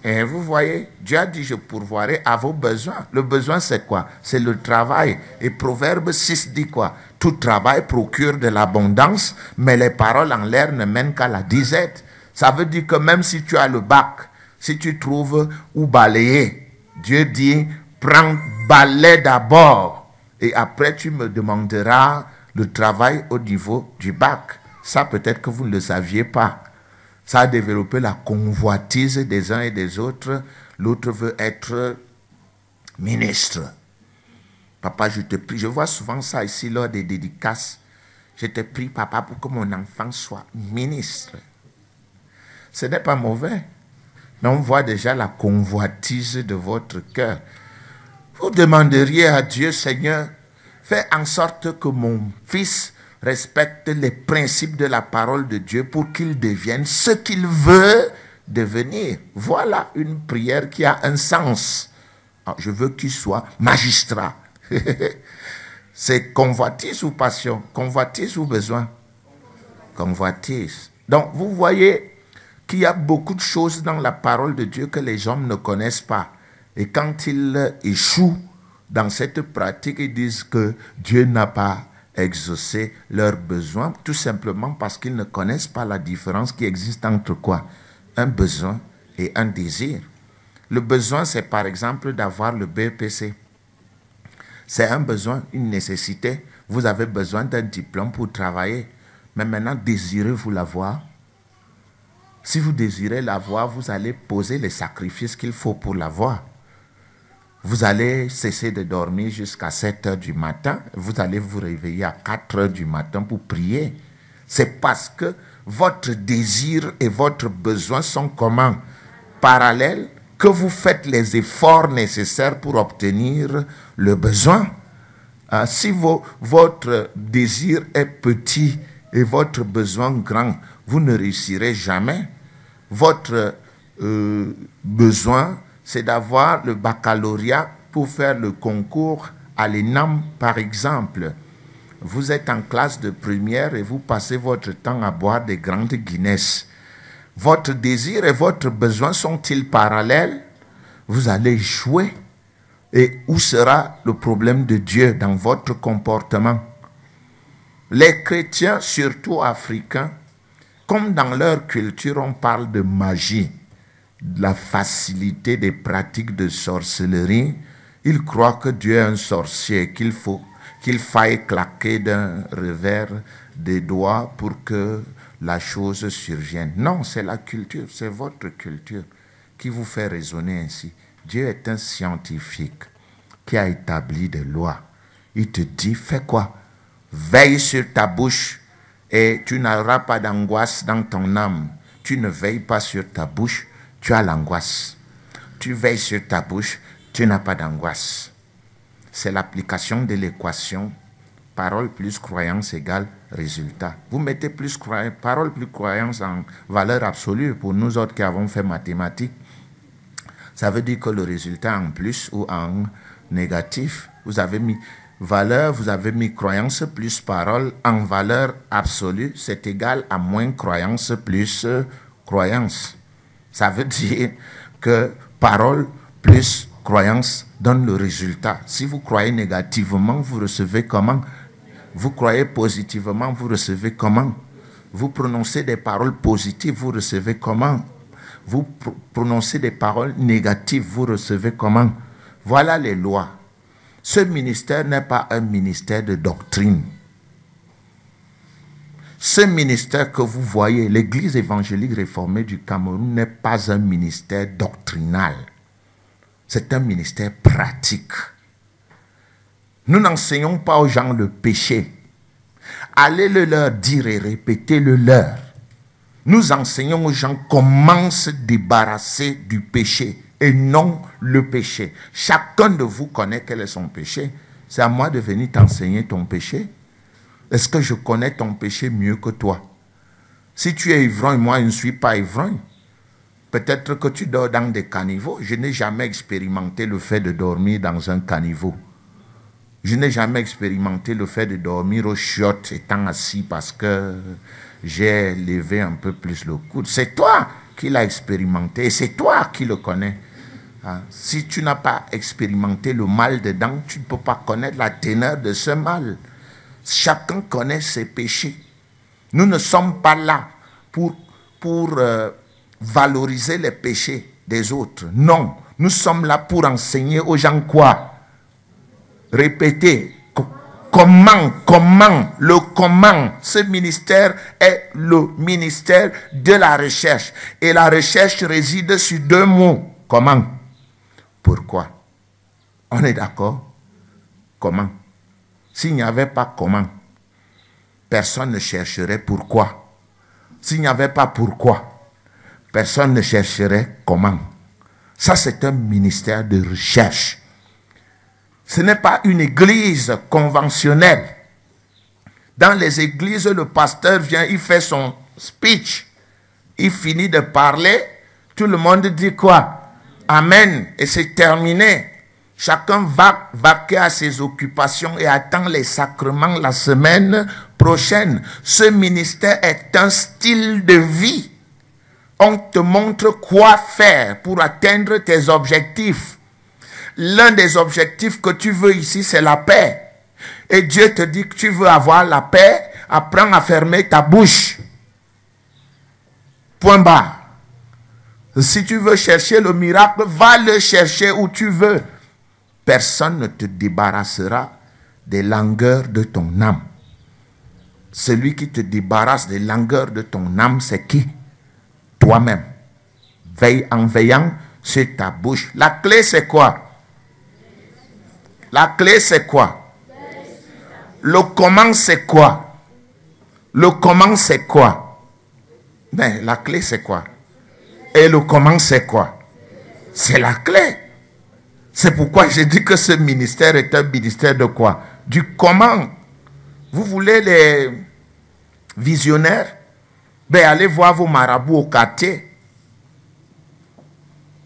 Et vous voyez, Dieu a dit, je pourvoirai à vos besoins. Le besoin, c'est quoi? C'est le travail. Et Proverbe 6 dit quoi? Tout travail procure de l'abondance, mais les paroles en l'air ne mènent qu'à la disette. Ça veut dire que même si tu as le bac, si tu trouves où balayer, Dieu dit, prends balai d'abord. Et après, tu me demanderas le travail au niveau du bac. Ça, peut-être que vous ne le saviez pas. Ça a développé la convoitise des uns et des autres. L'autre veut être ministre. Papa, je te prie. Je vois souvent ça ici lors des dédicaces. Je te prie, papa, pour que mon enfant soit ministre. Ce n'est pas mauvais. Mais on voit déjà la convoitise de votre cœur. Vous demanderiez à Dieu, Seigneur, fais en sorte que mon fils respecte les principes de la parole de Dieu pour qu'il devienne ce qu'il veut devenir. Voilà une prière qui a un sens. Je veux qu'il soit magistrat. C'est convoitise ou passion? Convoitise ou besoin? Convoitise. Donc vous voyez qu'il y a beaucoup de choses dans la parole de Dieu que les hommes ne connaissent pas. Et quand ils échouent dans cette pratique, ils disent que Dieu n'a pas exaucé leurs besoins, tout simplement parce qu'ils ne connaissent pas la différence qui existe entre quoi? Un besoin et un désir. Le besoin, c'est par exemple d'avoir le BEPC. C'est un besoin, une nécessité. Vous avez besoin d'un diplôme pour travailler. Mais maintenant, désirez-vous l'avoir? Si vous désirez l'avoir, vous allez poser les sacrifices qu'il faut pour l'avoir. Vous allez cesser de dormir jusqu'à 7 heures du matin. Vous allez vous réveiller à 4 heures du matin pour prier. C'est parce que votre désir et votre besoin sont comment? Parallèles, que vous faites les efforts nécessaires pour obtenir le besoin. Si votre désir est petit et votre besoin grand, vous ne réussirez jamais. Votre besoin, c'est d'avoir le baccalauréat pour faire le concours à l'ENAM, par exemple. Vous êtes en classe de première et vous passez votre temps à boire des grandes Guinness. Votre désir et votre besoin sont-ils parallèles? Vous allez jouer. Et où sera le problème de Dieu dans votre comportement? Les chrétiens, surtout africains, comme dans leur culture, on parle de magie, de la facilité des pratiques de sorcellerie, ils croient que Dieu est un sorcier, qu'il faille claquer d'un revers des doigts pour que la chose survienne. Non, c'est la culture, c'est votre culture qui vous fait raisonner ainsi. Dieu est un scientifique qui a établi des lois. Il te dit, fais quoi? Veille sur ta bouche et tu n'auras pas d'angoisse dans ton âme. Tu ne veilles pas sur ta bouche, tu as l'angoisse. Tu veilles sur ta bouche, tu n'as pas d'angoisse. C'est l'application de l'équation parole plus croyance égale résultat. Vous mettez plus parole plus croyance en valeur absolue pour nous autres qui avons fait mathématiques. Ça veut dire que le résultat en plus ou en négatif, vous avez mis valeur, vous avez mis croyance plus parole. En valeur absolue, c'est égal à moins croyance plus croyance. Ça veut dire que parole plus croyance donne le résultat. Si vous croyez négativement, vous recevez comment? Vous croyez positivement, vous recevez comment? Vous prononcez des paroles positives, vous recevez comment? Vous prononcez des paroles négatives, vous recevez comment? Voilà les lois. Ce ministère n'est pas un ministère de doctrine. Ce ministère que vous voyez, l'Église évangélique réformée du Cameroun, n'est pas un ministère doctrinal. C'est un ministère pratique. Nous n'enseignons pas aux gens le péché. Allez le leur dire et répétez-le leur. Nous enseignons aux gens comment se débarrasser du péché et non le péché. Chacun de vous connaît quel est son péché. C'est à moi de venir t'enseigner ton péché. Est-ce que je connais ton péché mieux que toi? Si tu es ivrogne, moi je ne suis pas ivrogne. Peut-être que tu dors dans des caniveaux. Je n'ai jamais expérimenté le fait de dormir dans un caniveau. Je n'ai jamais expérimenté le fait de dormir aux chiottes étant assis parce que j'ai levé un peu plus le coude. C'est toi qui l'as expérimenté et c'est toi qui le connais. Si tu n'as pas expérimenté le mal dedans, tu ne peux pas connaître la teneur de ce mal. Chacun connaît ses péchés. Nous ne sommes pas là pour valoriser les péchés des autres. Non, nous sommes là pour enseigner aux gens quoi? Répétez. Comment? Le comment. Ce ministère est le ministère de la recherche. Et la recherche réside sur deux mots. Comment? Pourquoi? On est d'accord? Comment? S'il n'y avait pas comment, personne ne chercherait pourquoi. S'il n'y avait pas pourquoi, personne ne chercherait comment. Ça, c'est un ministère de recherche. Ce n'est pas une église conventionnelle. Dans les églises, le pasteur vient, il fait son speech. Il finit de parler. Tout le monde dit quoi? Amen. Et c'est terminé. Chacun va vaquer à ses occupations et attend les sacrements la semaine prochaine. Ce ministère est un style de vie. On te montre quoi faire pour atteindre tes objectifs. L'un des objectifs que tu veux ici, c'est la paix. Et Dieu te dit que tu veux avoir la paix, apprends à fermer ta bouche. Point barre. Si tu veux chercher le miracle, va le chercher où tu veux. Personne ne te débarrassera des langueurs de ton âme. Celui qui te débarrasse des langueurs de ton âme, c'est qui? Toi-même. Veille en veillant sur ta bouche. La clé, c'est quoi? La clé, c'est quoi? Le comment, c'est quoi? Le comment, c'est quoi? Ben, la clé, c'est quoi? Et le comment, c'est quoi? C'est la clé. C'est pourquoi j'ai dit que ce ministère est un ministère de quoi? Du comment. Vous voulez les visionnaires? Ben, allez voir vos marabouts au quartier.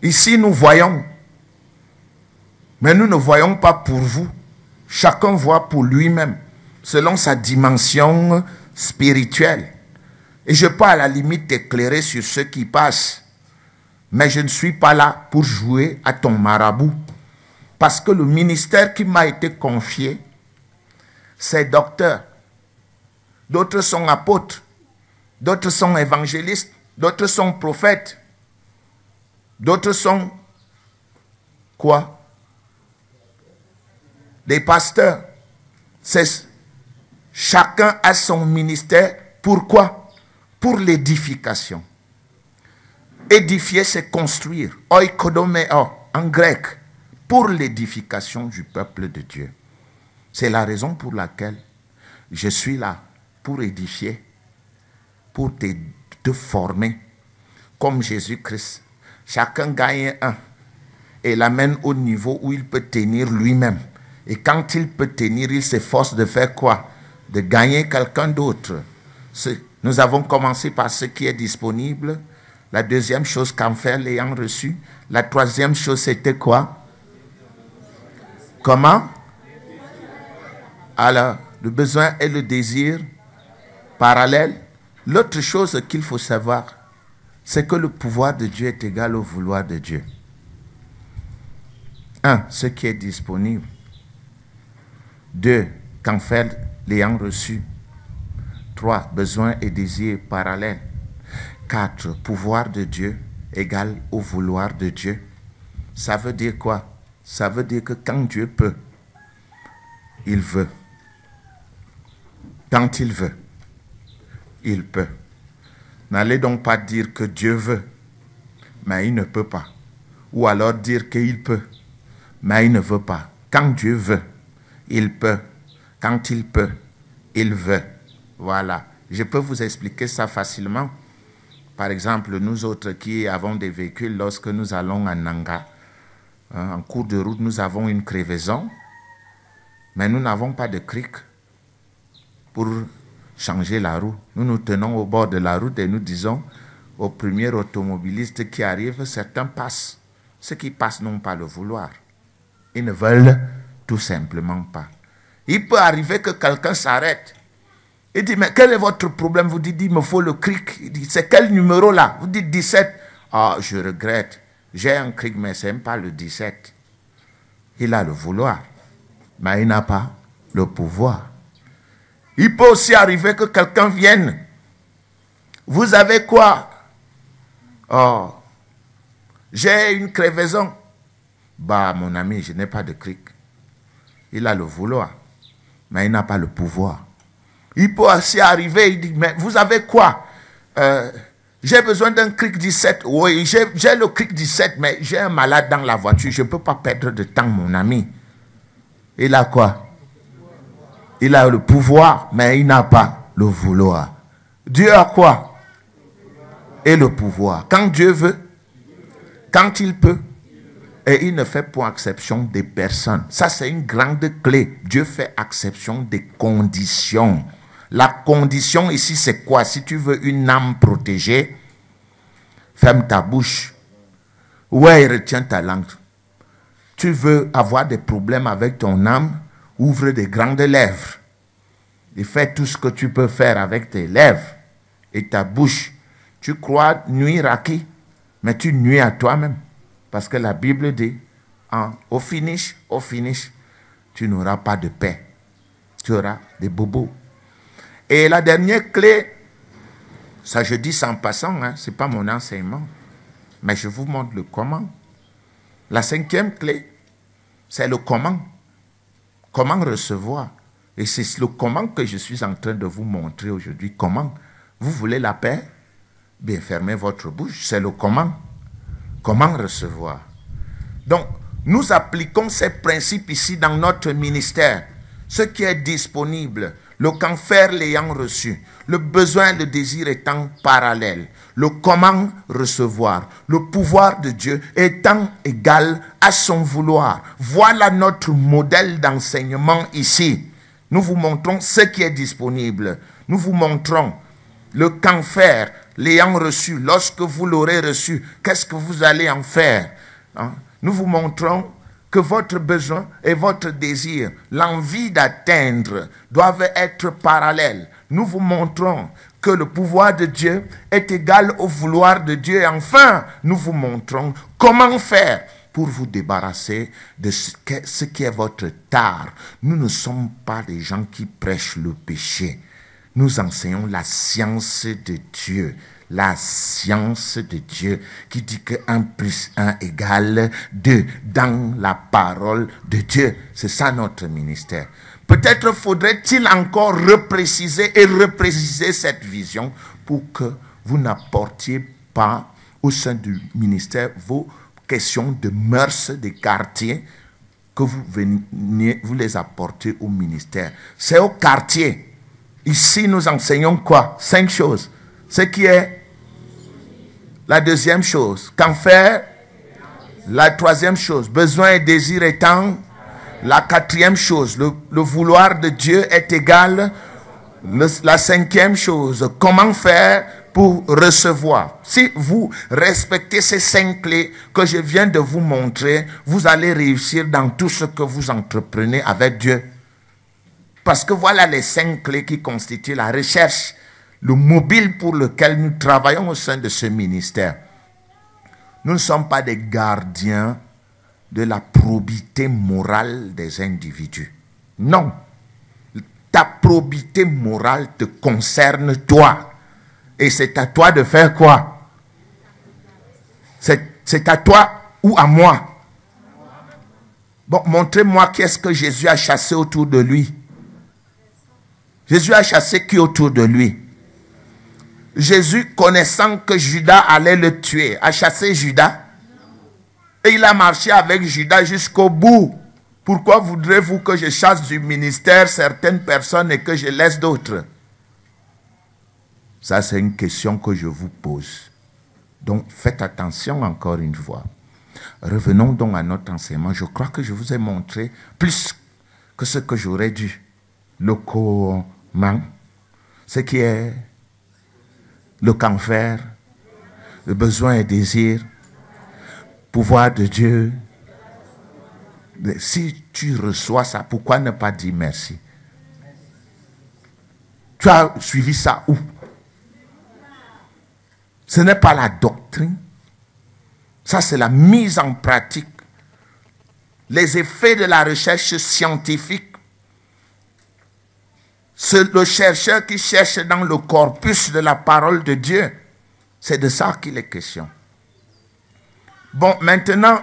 Ici, nous voyons. Mais nous ne voyons pas pour vous. Chacun voit pour lui-même, selon sa dimension spirituelle. Et je peux à la limite t'éclairer sur ce qui passe. Mais je ne suis pas là pour jouer à ton marabout. Parce que le ministère qui m'a été confié, c'est docteur. D'autres sont apôtres. D'autres sont évangélistes. D'autres sont prophètes. D'autres sont quoi? Des pasteurs. Chacun a son ministère. Pourquoi? Pour l'édification. Édifier, c'est construire. Oikodomeo, en grec. Pour l'édification du peuple de Dieu. C'est la raison pour laquelle je suis là. Pour édifier. Pour te former. Comme Jésus-Christ. Chacun gagne un. Et l'amène au niveau où il peut tenir lui-même. Et quand il peut tenir, il s'efforce de faire quoi? De gagner quelqu'un d'autre. Nous avons commencé par ce qui est disponible. La deuxième chose qu'en faire l'ayant reçu. La troisième chose, c'était quoi? Comment? Alors, le besoin et le désir parallèles. L'autre chose qu'il faut savoir, c'est que le pouvoir de Dieu est égal au vouloir de Dieu. 1. Ce qui est disponible. 2. Qu'en faire l'ayant reçu. 3. Besoin et désir parallèles. 4. Pouvoir de Dieu égal au vouloir de Dieu. Ça veut dire quoi? Ça veut dire que quand Dieu peut, il veut. Quand il veut, il peut. N'allez donc pas dire que Dieu veut, mais il ne peut pas. Ou alors dire qu'il peut, mais il ne veut pas. Quand Dieu veut, il peut. Quand il peut, il veut. Voilà. Je peux vous expliquer ça facilement. Par exemple, nous autres qui avons des véhicules, lorsque nous allons à Nanga, en cours de route, nous avons une crevaison, mais nous n'avons pas de cric pour changer la roue. Nous nous tenons au bord de la route et nous disons aux premiers automobilistes qui arrivent, certains passent. Ceux qui passent n'ont pas le vouloir. Ils ne veulent tout simplement pas. Il peut arriver que quelqu'un s'arrête. Il dit, mais quel est votre problème? Vous dites, il me faut le cric. Il dit, c'est quel numéro là? Vous dites 17. Ah, je regrette. J'ai un cric, mais ce n'est pas le 17. Il a le vouloir, mais il n'a pas le pouvoir. Il peut aussi arriver que quelqu'un vienne. Vous avez quoi? Oh, j'ai une crevaison. Bah, mon ami, je n'ai pas de cric. Il a le vouloir, mais il n'a pas le pouvoir. Il peut aussi arriver, il dit, mais vous avez quoi? J'ai besoin d'un cric 17. Oui, j'ai le cric 17, mais j'ai un malade dans la voiture. Je ne peux pas perdre de temps, mon ami. Il a quoi? Il a le pouvoir, mais il n'a pas le vouloir. Dieu a quoi? Et le pouvoir. Quand Dieu veut, quand il peut, et il ne fait pas exception des personnes. Ça, c'est une grande clé. Dieu fait exception des conditions. La condition ici, c'est quoi? Si tu veux une âme protégée, ferme ta bouche. Ouais, retiens ta langue. Tu veux avoir des problèmes avec ton âme, ouvre des grandes lèvres. Et fais tout ce que tu peux faire avec tes lèvres et ta bouche. Tu crois nuire à qui? Mais tu nuis à toi-même. Parce que la Bible dit, au finish, tu n'auras pas de paix. Tu auras des bobos. Et la dernière clé, ça je dis sans passant, hein, ce n'est pas mon enseignement, mais je vous montre le comment. La cinquième clé, c'est le comment. Comment recevoir. Et c'est le comment que je suis en train de vous montrer aujourd'hui. Comment? Vous voulez la paix? Bien, fermez votre bouche. C'est le comment. Comment recevoir. Donc, nous appliquons ces principes ici dans notre ministère. Ce qui est disponible, le qu'en faire l'ayant reçu, le besoin et le désir étant parallèles, le comment recevoir, le pouvoir de Dieu étant égal à son vouloir. Voilà notre modèle d'enseignement ici. Nous vous montrons ce qui est disponible. Nous vous montrons le qu'en faire l'ayant reçu. Lorsque vous l'aurez reçu, qu'est-ce que vous allez en faire? Nous vous montrons que votre besoin et votre désir, l'envie d'atteindre, doivent être parallèles. Nous vous montrons que le pouvoir de Dieu est égal au vouloir de Dieu. Et enfin, nous vous montrons comment faire pour vous débarrasser de ce qui est votre tare. Nous ne sommes pas des gens qui prêchent le péché. Nous enseignons la science de Dieu. La science de Dieu qui dit que 1 + 1 = 2 dans la parole de Dieu. C'est ça notre ministère. Peut-être faudrait-il encore repréciser cette vision pour que vous n'apportiez pas au sein du ministère vos questions de mœurs des quartiers, que vous les apportez au ministère. C'est au quartier. Ici, nous enseignons quoi? 5 choses. Ce qui est la deuxième chose, qu'en faire? La troisième chose, besoin et désir étant. La quatrième chose, le vouloir de Dieu est égal. La cinquième chose, comment faire? pour recevoir. Si vous respectez ces 5 clés que je viens de vous montrer, vous allez réussir dans tout ce que vous entreprenez avec Dieu. Parce que voilà les 5 clés qui constituent la recherche, le mobile pour lequel nous travaillons au sein de ce ministère. Nous ne sommes pas des gardiens de la probité morale des individus. Non. Ta probité morale te concerne toi. Et c'est à toi de faire quoi? C'est à toi ou à moi? Bon, montrez-moi qu'est-ce que Jésus a chassé autour de lui. Jésus a chassé qui autour de lui? Jésus, connaissant que Judas allait le tuer, a chassé Judas. Et il a marché avec Judas jusqu'au bout. Pourquoi voudrez-vous que je chasse du ministère certaines personnes et que je laisse d'autres? Ça, c'est une question que je vous pose. Donc, faites attention encore une fois. Revenons donc à notre enseignement. Je crois que je vous ai montré plus que ce que j'aurais dû. Le comment, ce qui est le cancer, le besoin et désir, pouvoir de Dieu. Si tu reçois ça, pourquoi ne pas dire merci? Tu as suivi ça où? Ce n'est pas la doctrine. Ça, c'est la mise en pratique. Les effets de la recherche scientifique. C'est le chercheur qui cherche dans le corpus de la parole de Dieu. C'est de ça qu'il est question. Bon, maintenant,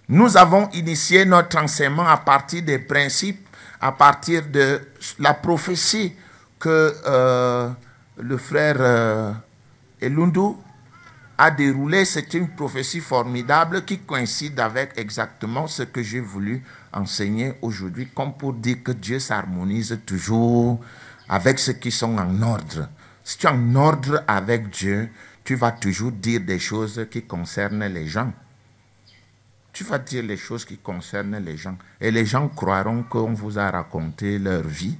nous avons initié notre enseignement à partir des principes, à partir de la prophétie que le frère Elundu a déroulée. C'est une prophétie formidable qui coïncide avec exactement ce que j'ai voulu enseigner aujourd'hui, comme pour dire que Dieu s'harmonise toujours avec ceux qui sont en ordre. Si tu es en ordre avec Dieu, tu vas toujours dire des choses qui concernent les gens. Tu vas dire les choses qui concernent les gens. Et les gens croiront qu'on vous a raconté leur vie,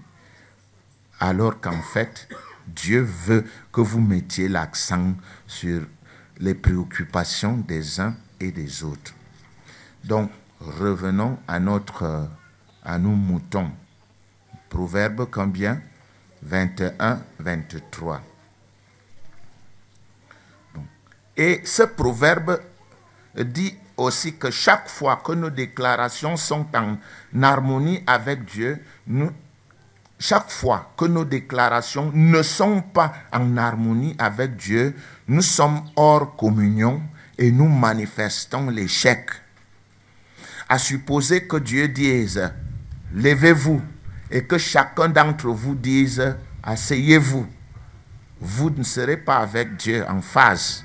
alors qu'en fait, Dieu veut que vous mettiez l'accent sur les préoccupations des uns et des autres. Donc, revenons à nos moutons. Proverbe combien? 21, 23. Bon. Et ce proverbe dit aussi que chaque fois que nos déclarations sont en harmonie avec Dieu, chaque fois que nos déclarations ne sont pas en harmonie avec Dieu, nous sommes hors communion et nous manifestons l'échec. À supposer que Dieu dise « Levez-vous » et que chacun d'entre vous dise « Asseyez-vous », vous ne serez pas avec Dieu en phase.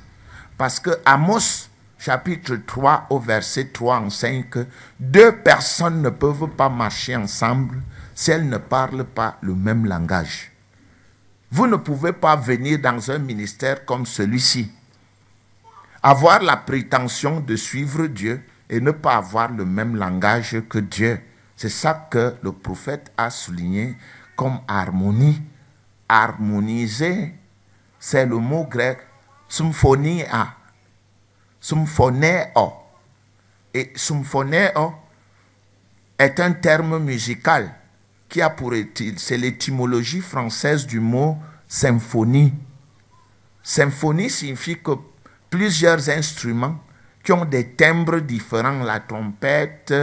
Parce que Amos, chapitre 3, au verset 3, enseigne que 2 personnes ne peuvent pas marcher ensemble si elles ne parlent pas le même langage. Vous ne pouvez pas venir dans un ministère comme celui-ci, avoir la prétention de suivre Dieu et ne pas avoir le même langage que Dieu. C'est ça que le prophète a souligné comme harmonie. Harmoniser, c'est le mot grec symphonia. Symphonéo. Et symphonéo est un terme musical qui a pour c'est l'étymologie française du mot symphonie. Symphonie signifie que plusieurs instruments qui ont des timbres différents, la trompette,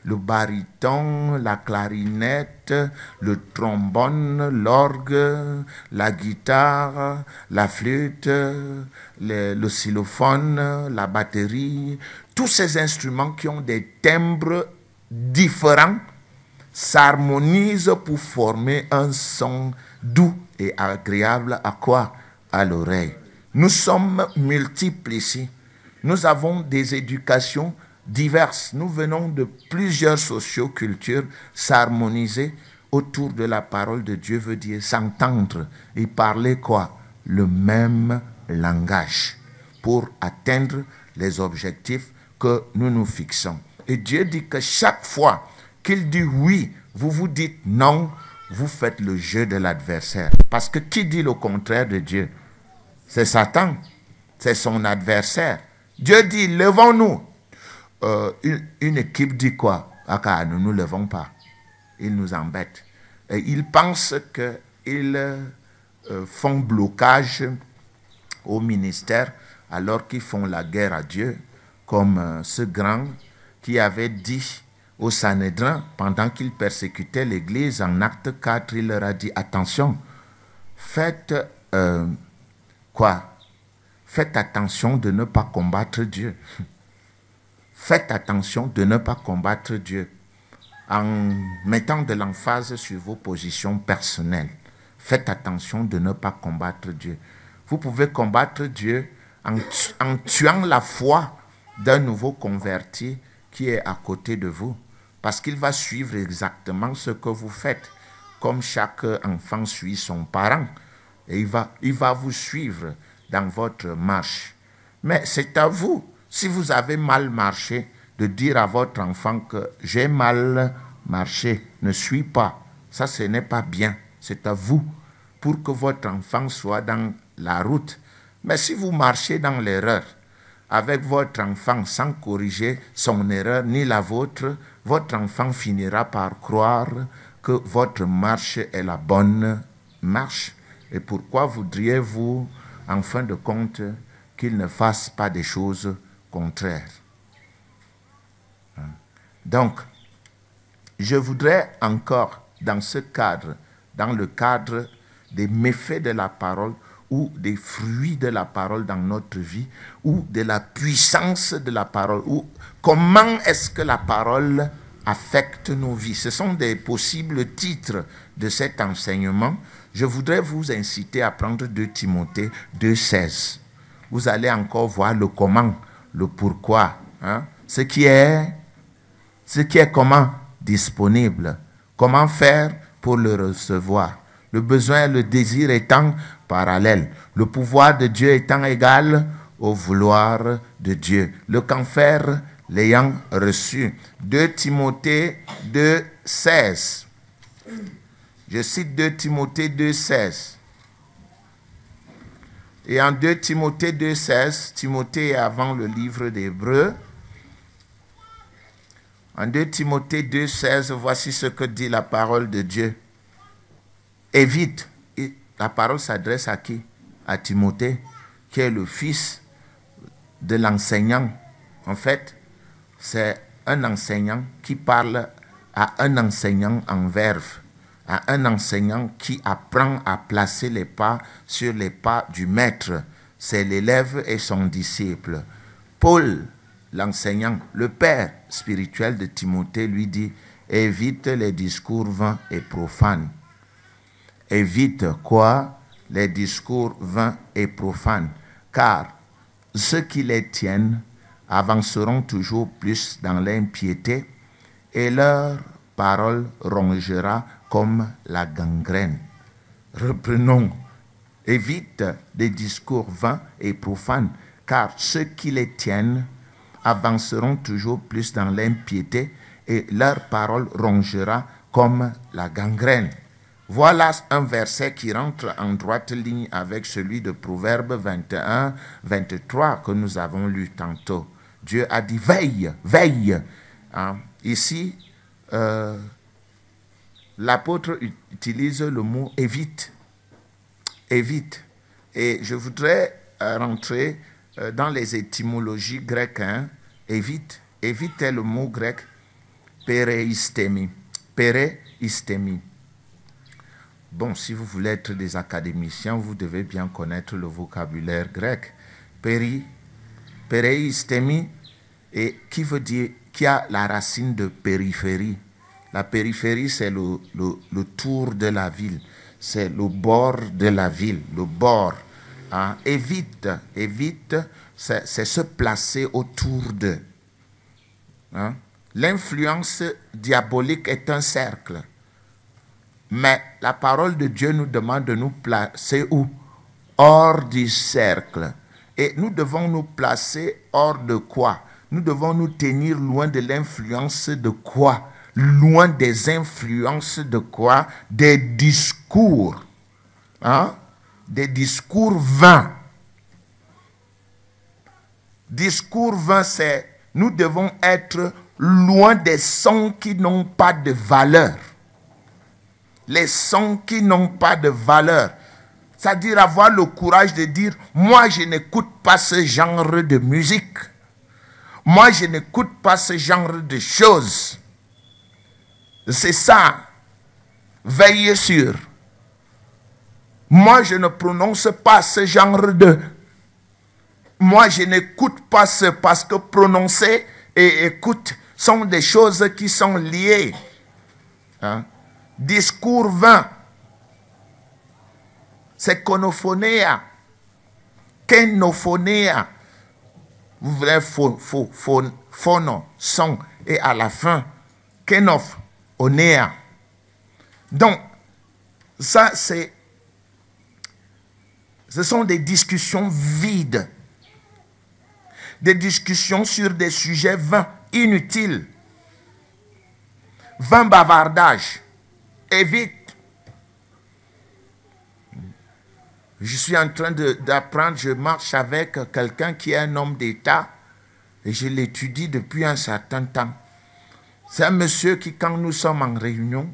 le baryton, la clarinette, le trombone, l'orgue, la guitare, la flûte, le xylophone, la batterie, tous ces instruments qui ont des timbres différents s'harmonisent pour former un son doux et agréable à quoi? À l'oreille. Nous sommes multiples ici. Nous avons des éducations diverses. Nous venons de plusieurs sociocultures. S'harmoniser autour de la parole de Dieu veut dire s'entendre et parler quoi? Le même langage pour atteindre les objectifs que nous nous fixons. Et Dieu dit que chaque fois qu'il dit oui, vous vous dites non, vous faites le jeu de l'adversaire. Parce que qui dit le contraire de Dieu? C'est Satan, c'est son adversaire. Dieu dit, levons-nous. Une équipe dit quoi? Ah, nous ne nous levons pas. Ils nous embêtent. Et ils pensent qu'ils font blocage au ministère alors qu'ils font la guerre à Dieu, comme ce grand qui avait dit au Sanhédrin, pendant qu'il persécutait l'Église, en acte 4, il leur a dit, attention, faites Faites attention de ne pas combattre Dieu. Faites attention de ne pas combattre Dieu en mettant de l'emphase sur vos positions personnelles. Faites attention de ne pas combattre Dieu. Vous pouvez combattre Dieu en tuant la foi d'un nouveau converti qui est à côté de vous, parce qu'il va suivre exactement ce que vous faites, comme chaque enfant suit son parent, et il va vous suivre dans votre marche. Mais c'est à vous, si vous avez mal marché, de dire à votre enfant que j'ai mal marché, ne suis pas. Ça, ce n'est pas bien. C'est à vous, pour que votre enfant soit dans la route. Mais si vous marchez dans l'erreur, avec votre enfant sans corriger son erreur ni la vôtre, votre enfant finira par croire que votre marche est la bonne marche. Et pourquoi voudriez-vous, en fin de compte, qu'il ne fasse pas des choses contraires? Donc, je voudrais encore, dans ce cadre, dans le cadre des méfaits de la parole, ou des fruits de la parole dans notre vie, ou de la puissance de la parole, ou comment est-ce que la parole affecte nos vies. Ce sont des possibles titres de cet enseignement. Je voudrais vous inciter à prendre 2 Timothée 2,16. Vous allez encore voir le comment, le pourquoi. Ce qui est comment disponible. Comment faire pour le recevoir. Le besoin et le désir étant parallèles. Le pouvoir de Dieu étant égal au vouloir de Dieu. Le qu'en faire l'ayant reçu. 2 Timothée 2,16. Je cite 2 Timothée 2,16. Et en 2 Timothée 2,16, Timothée est avant le livre d'Hébreux. En 2 Timothée 2,16, voici ce que dit la parole de Dieu. Évite. Et la parole s'adresse à qui? À Timothée, qui est le fils de l'enseignant. En fait, c'est un enseignant qui parle à un enseignant en verve, à un enseignant qui apprend à placer les pas sur les pas du maître. C'est l'élève et son disciple. Paul, l'enseignant, le père spirituel de Timothée, lui dit, évite les discours vains et profanes. Évite quoi? Les discours vains et profanes. Car ceux qui les tiennent avanceront toujours plus dans l'impiété et leur parole rongera comme la gangrène. Reprenons. Évite des discours vains et profanes, car ceux qui les tiennent avanceront toujours plus dans l'impiété et leur parole rongera comme la gangrène. Voilà un verset qui rentre en droite ligne avec celui de Proverbe 21, 23 que nous avons lu tantôt. Dieu a dit veille, veille. Ici, l'apôtre utilise le mot évite. Évite. Et je voudrais rentrer dans les étymologies grecques. Évite. Évite est le mot grec péréistémie. Péréistémie. Bon, si vous voulez être des académiciens, vous devez bien connaître le vocabulaire grec. Péréistémie, et qui veut dire, qui a la racine de périphérie. La périphérie, c'est le tour de la ville. C'est le bord de la ville, le bord. Évite, c'est se placer autour d'eux. L'influence diabolique est un cercle. Mais la parole de Dieu nous demande de nous placer où? Hors du cercle. Et nous devons nous placer hors de quoi? Nous devons nous tenir loin de l'influence de quoi? Loin des influences de quoi? Des discours. Des discours vains. Discours vain, c'est nous devons être loin des sons qui n'ont pas de valeur. Les sons qui n'ont pas de valeur. C'est-à-dire avoir le courage de dire, moi je n'écoute pas ce genre de musique. Moi je n'écoute pas ce genre de choses. C'est ça. Veillez sur. Moi je ne prononce pas ce genre de... Moi je n'écoute pas ce... Parce que prononcer et écoute sont des choses qui sont liées. Hein? Discours vain. C'est konophonéa. Kenophonéa. Vous verrez phono, son, et à la fin, kenof, onéa. Donc, ça c'est... Ce sont des discussions vides. Des discussions sur des sujets vains, inutiles. Vain bavardage. Évite. Je suis en train d'apprendre, je marche avec quelqu'un qui est un homme d'État et je l'étudie depuis un certain temps. C'est un monsieur qui, quand nous sommes en réunion,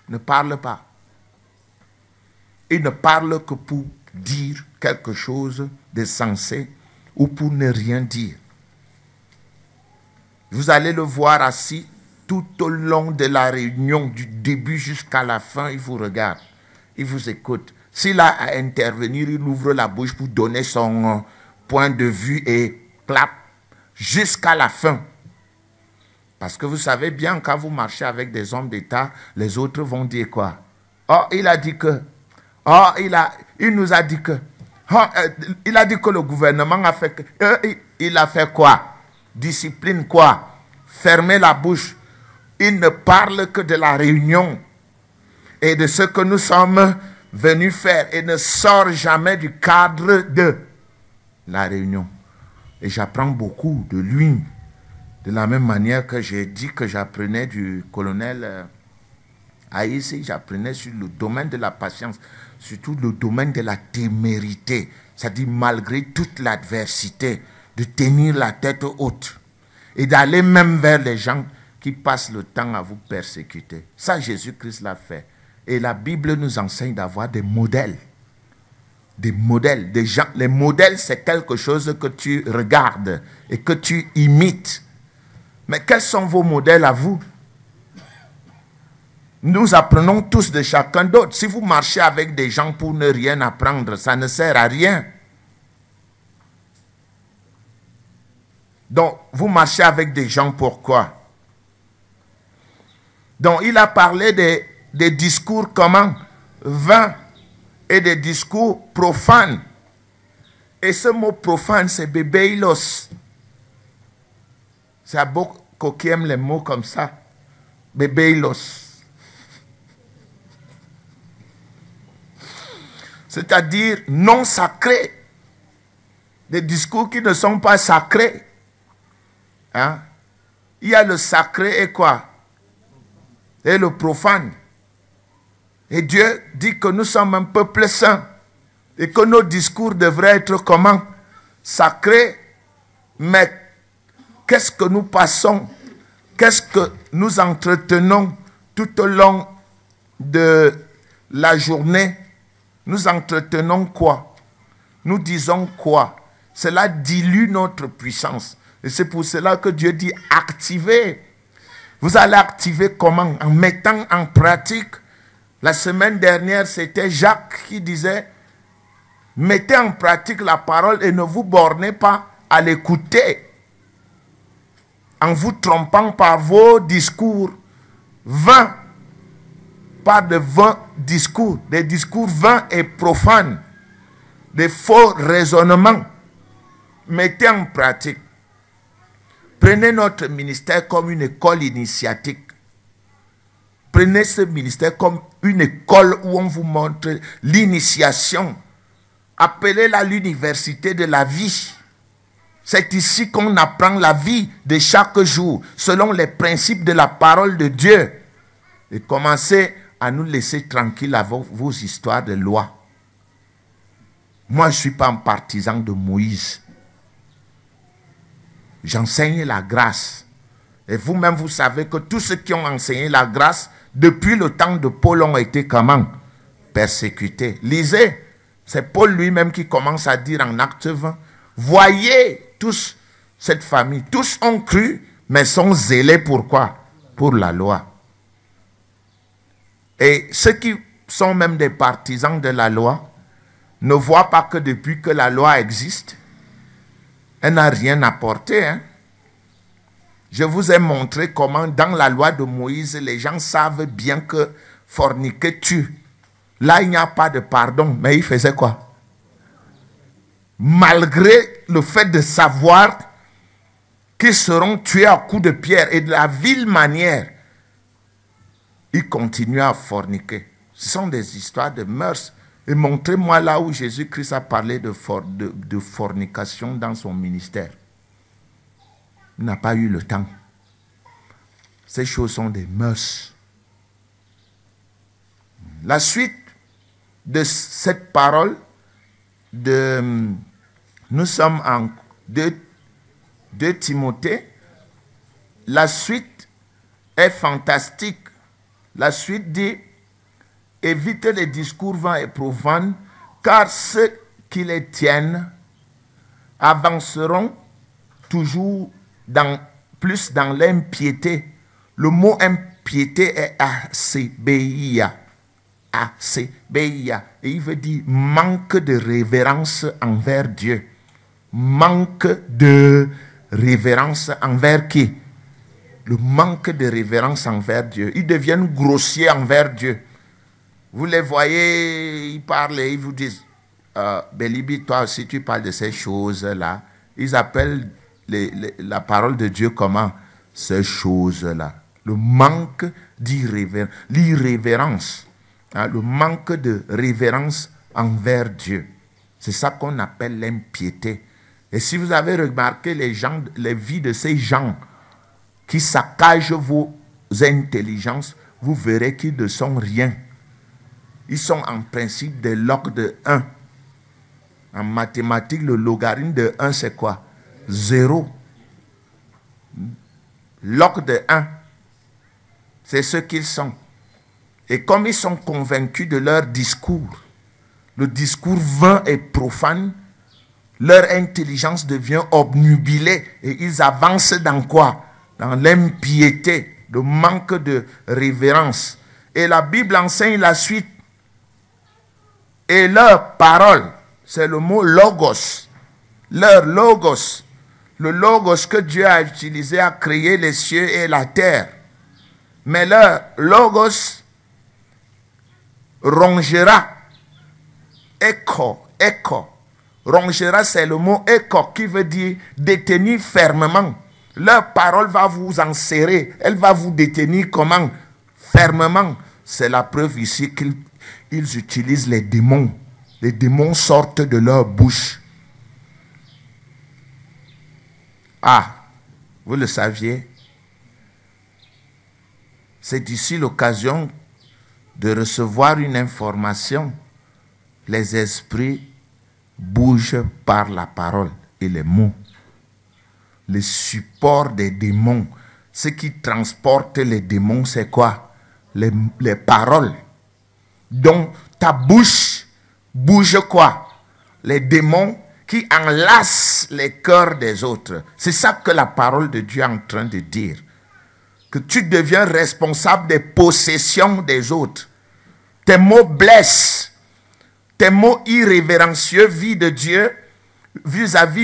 ne parle pas. Il ne parle que pour dire quelque chose de sensé ou pour ne rien dire. Vous allez le voir assis tout au long de la réunion, du début jusqu'à la fin, il vous regarde, il vous écoute. S'il a à intervenir, il ouvre la bouche pour donner son point de vue et clap jusqu'à la fin. Parce que vous savez bien, quand vous marchez avec des hommes d'État, les autres vont dire quoi? Oh, il a dit que. Oh, il nous a dit que. Oh, il a dit que le gouvernement a fait que. Il a fait quoi? Discipline quoi? Fermer la bouche. Il ne parle que de la réunion et de ce que nous sommes venus faire et ne sort jamais du cadre de la réunion. Et j'apprends beaucoup de lui. De la même manière que j'ai dit que j'apprenais du colonel Haïssi, j'apprenais sur le domaine de la patience, surtout le domaine de la témérité. C'est-à-dire malgré toute l'adversité, de tenir la tête haute et d'aller même vers les gens qui passent le temps à vous persécuter. Ça, Jésus-Christ l'a fait. Et la Bible nous enseigne d'avoir des modèles. Des modèles, des gens. Les modèles, c'est quelque chose que tu regardes et que tu imites. Mais quels sont vos modèles à vous? Nous apprenons tous de chacun d'autre. Si vous marchez avec des gens pour ne rien apprendre, ça ne sert à rien. Donc, vous marchez avec des gens pourquoi? Donc, il a parlé des discours comment? Vains et des discours profanes. Et ce mot profane, c'est bébéilos. C'est à beaucoup qui aiment les mots comme ça. Bébéilos. C'est-à-dire non sacrés. Des discours qui ne sont pas sacrés. Hein? Il y a le sacré et quoi? Et le profane. Et Dieu dit que nous sommes un peuple saint. Et que nos discours devraient être comment? Sacrés. Mais qu'est-ce que nous passons? Qu'est-ce que nous entretenons tout au long de la journée? Nous entretenons quoi? Nous disons quoi? Cela dilue notre puissance. Et c'est pour cela que Dieu dit activez. Vous allez activer comment? En mettant en pratique. La semaine dernière, c'était Jacques qui disait mettez en pratique la parole et ne vous bornez pas à l'écouter en vous trompant par vos discours vains, par de vains discours, des discours vains et profanes, des faux raisonnements. Mettez en pratique. Prenez notre ministère comme une école initiatique. Prenez ce ministère comme une école où on vous montre l'initiation. Appelez-la l'université de la vie. C'est ici qu'on apprend la vie de chaque jour, selon les principes de la parole de Dieu. Et commencez à nous laisser tranquilles avec vos histoires de loi. Moi, je ne suis pas un partisan de Moïse. j'enseigne la grâce. Et vous-même, vous savez que tous ceux qui ont enseigné la grâce, depuis le temps de Paul, ont été comment? Persécutés. Lisez, c'est Paul lui-même qui commence à dire en Acte 20, voyez tous cette famille, tous ont cru, mais sont zélés pour quoi? Pour la loi. Et ceux qui sont même des partisans de la loi ne voient pas que depuis que la loi existe, elle n'a rien apporté. Hein? Je vous ai montré comment dans la loi de Moïse, les gens savent bien que forniquer tue. Là, il n'y a pas de pardon, mais il faisait quoi? Malgré le fait de savoir qu'ils seront tués à coups de pierre et de la vile manière, ils continuent à forniquer. Ce sont des histoires de mœurs. Et montrez-moi là où Jésus-Christ a parlé de fornication dans son ministère. Il n'a pas eu le temps. Ces choses sont des mœurs. La suite de cette parole, nous sommes en 2 Timothée. La suite est fantastique. La suite dit, évitez les discours vains et profanes, car ceux qui les tiennent avanceront toujours plus dans l'impiété. Le mot impiété est asébéia. Asébéia. Et il veut dire manque de révérence envers Dieu. Manque de révérence envers qui? Le manque de révérence envers Dieu. Ils deviennent grossiers envers Dieu. Vous les voyez, ils parlent et ils vous disent, Bélibi, toi aussi tu parles de ces choses-là. Ils appellent la parole de Dieu comment? Ces choses-là. Le manque d'irrévérence. L'irrévérence. Hein, le manque de révérence envers Dieu. C'est ça qu'on appelle l'impiété. Et si vous avez remarqué les vies de ces gens qui saccagent vos intelligences, vous verrez qu'ils ne sont rien. Ils sont en principe des logs de 1. En mathématiques, le logarithme de 1, c'est quoi? 0. Log de 1. C'est ce qu'ils sont. Et comme ils sont convaincus de leur discours, le discours vain et profane, leur intelligence devient obnubilée et ils avancent dans quoi? Dans l'impiété, le manque de révérence. Et la Bible enseigne la suite. Et leur parole, c'est le mot logos. Leur logos. Le logos que Dieu a utilisé à créer les cieux et la terre. Mais leur logos rongera. Écho. Rongera, c'est le mot écho qui veut dire détenir fermement. Leur parole va vous enserrer. Elle va vous détenir comment? Fermement. C'est la preuve ici qu'ils utilisent les démons. Les démons sortent de leur bouche. Ah, vous le saviez? C'est d'ici l'occasion de recevoir une information. Les esprits bougent par la parole et les mots. Le support des démons, ce qui transporte les démons, c'est quoi? Les paroles. Donc, ta bouche bouge quoi? Les démons qui enlacent les cœurs des autres. C'est ça que la parole de Dieu est en train de dire. Que tu deviens responsable des possessions des autres. Tes mots blessent. Tes mots irrévérencieux vis-à-vis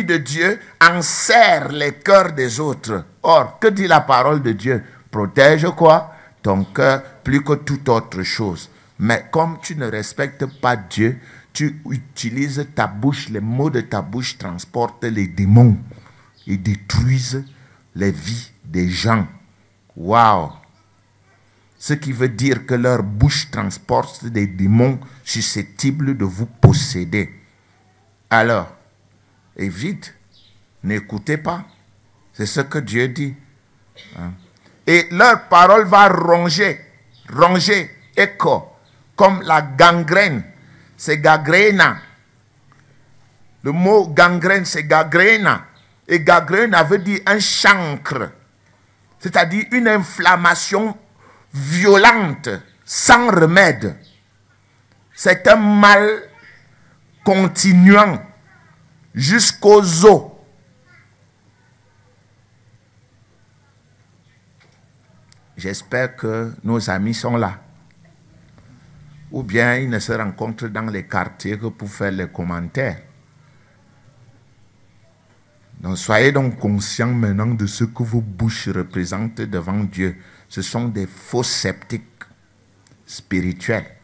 de Dieu enserrent les cœurs des autres. Or, que dit la parole de Dieu? Protège quoi? Ton cœur plus que toute autre chose. Mais comme tu ne respectes pas Dieu, tu utilises ta bouche, les mots de ta bouche transportent les démons et détruisent les vies des gens. Waouh! Ce qui veut dire que leur bouche transporte des démons susceptibles de vous posséder. Alors, évite, n'écoutez pas. C'est ce que Dieu dit. Hein? Et leur parole va ronger, écho, comme la gangrène. C'est gangrena. Le mot gangrène, c'est gangrena. Et gangrène veut dire un chancre, c'est-à-dire une inflammation violente, sans remède. C'est un mal continuant jusqu'aux os. J'espère que nos amis sont là. Ou bien ils ne se rencontrent dans les quartiers que pour faire les commentaires. Donc soyez donc conscients maintenant de ce que vos bouches représentent devant Dieu. Ce sont des faux sceptiques spirituels.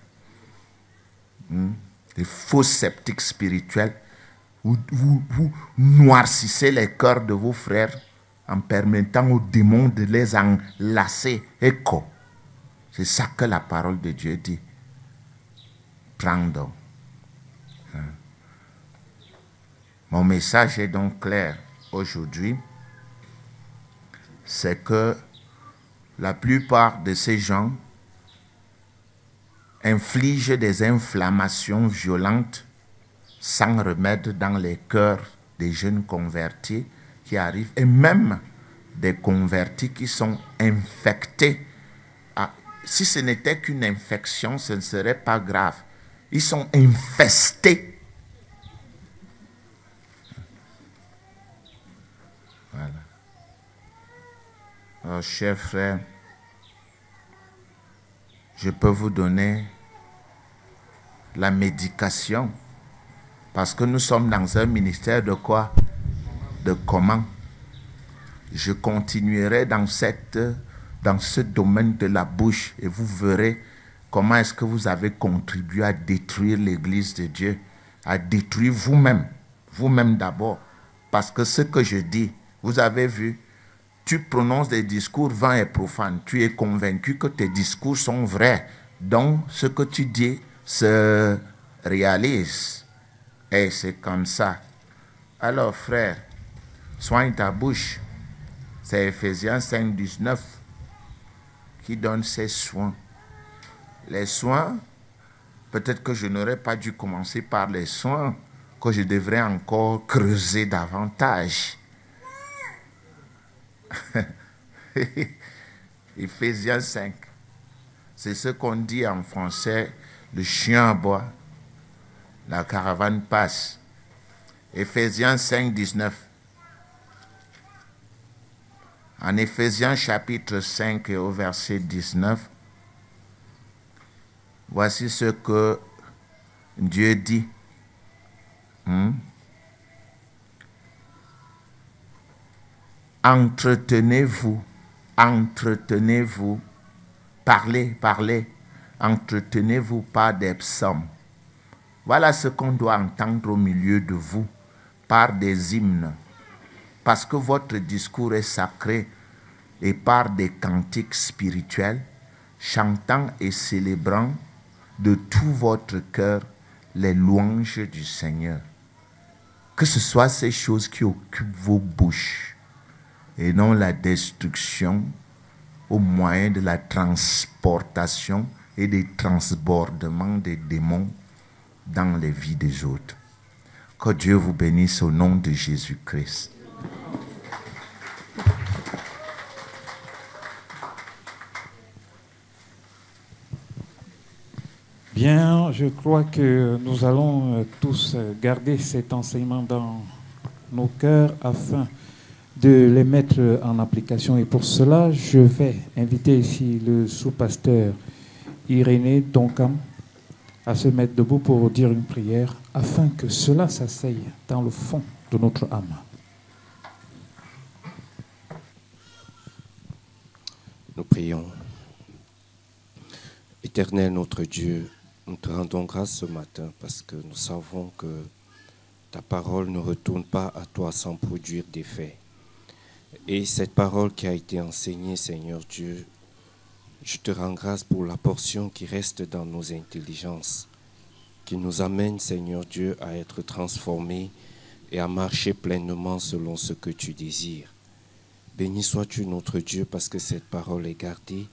Des faux sceptiques spirituels. Vous noircissez les cœurs de vos frères en permettant aux démons de les enlacer. Écho. C'est ça que la parole de Dieu dit. Prends donc. Mon message est donc clair aujourd'hui. C'est que la plupart de ces gens infligent des inflammations violentes sans remède dans les cœurs des jeunes convertis qui arrivent, et même des convertis qui sont infectés. Si ce n'était qu'une infection, ce ne serait pas grave. Ils sont infestés. Voilà. Alors, chers frères, je peux vous donner la médication. Parce que nous sommes dans un ministère de quoi? De comment? Je continuerai dans ce domaine de la bouche et vous verrez comment est-ce que vous avez contribué à détruire l'Église de Dieu, à détruire vous-même, vous-même d'abord. Parce que ce que je dis, vous avez vu, tu prononces des discours vains et profanes, tu es convaincu que tes discours sont vrais, donc ce que tu dis se réalise. Et c'est comme ça. Alors frère, soigne ta bouche. C'est Ephésiens 5, 19 qui donne ces soins. Les soins, peut-être que je n'aurais pas dû commencer par les soins, que je devrais encore creuser davantage. Ephésiens 5. C'est ce qu'on dit en français, le chien aboie, la caravane passe. Ephésiens 5, 19. En Ephésiens chapitre 5 et au verset 19, voici ce que Dieu dit. Entretenez-vous, parlez, entretenez-vous par des psaumes. Voilà ce qu'on doit entendre au milieu de vous, par des hymnes, parce que votre discours est sacré, et par des cantiques spirituels, chantant et célébrant de tout votre cœur les louanges du Seigneur. Que ce soit ces choses qui occupent vos bouches, et non la destruction au moyen de la transportation et des transbordements des démons dans les vies des autres. Que Dieu vous bénisse au nom de Jésus-Christ. Bien, je crois que nous allons tous garder cet enseignement dans nos cœurs afin de les mettre en application. Et pour cela, je vais inviter ici le sous-pasteur Irénée Donkam à se mettre debout pour dire une prière afin que cela s'asseye dans le fond de notre âme. Nous prions. Éternel notre Dieu, nous te rendons grâce ce matin parce que nous savons que ta parole ne retourne pas à toi sans produire d'effet. Et cette parole qui a été enseignée, Seigneur Dieu, je te rends grâce pour la portion qui reste dans nos intelligences, qui nous amène, Seigneur Dieu, à être transformés et à marcher pleinement selon ce que tu désires. Béni sois-tu notre Dieu parce que cette parole est gardée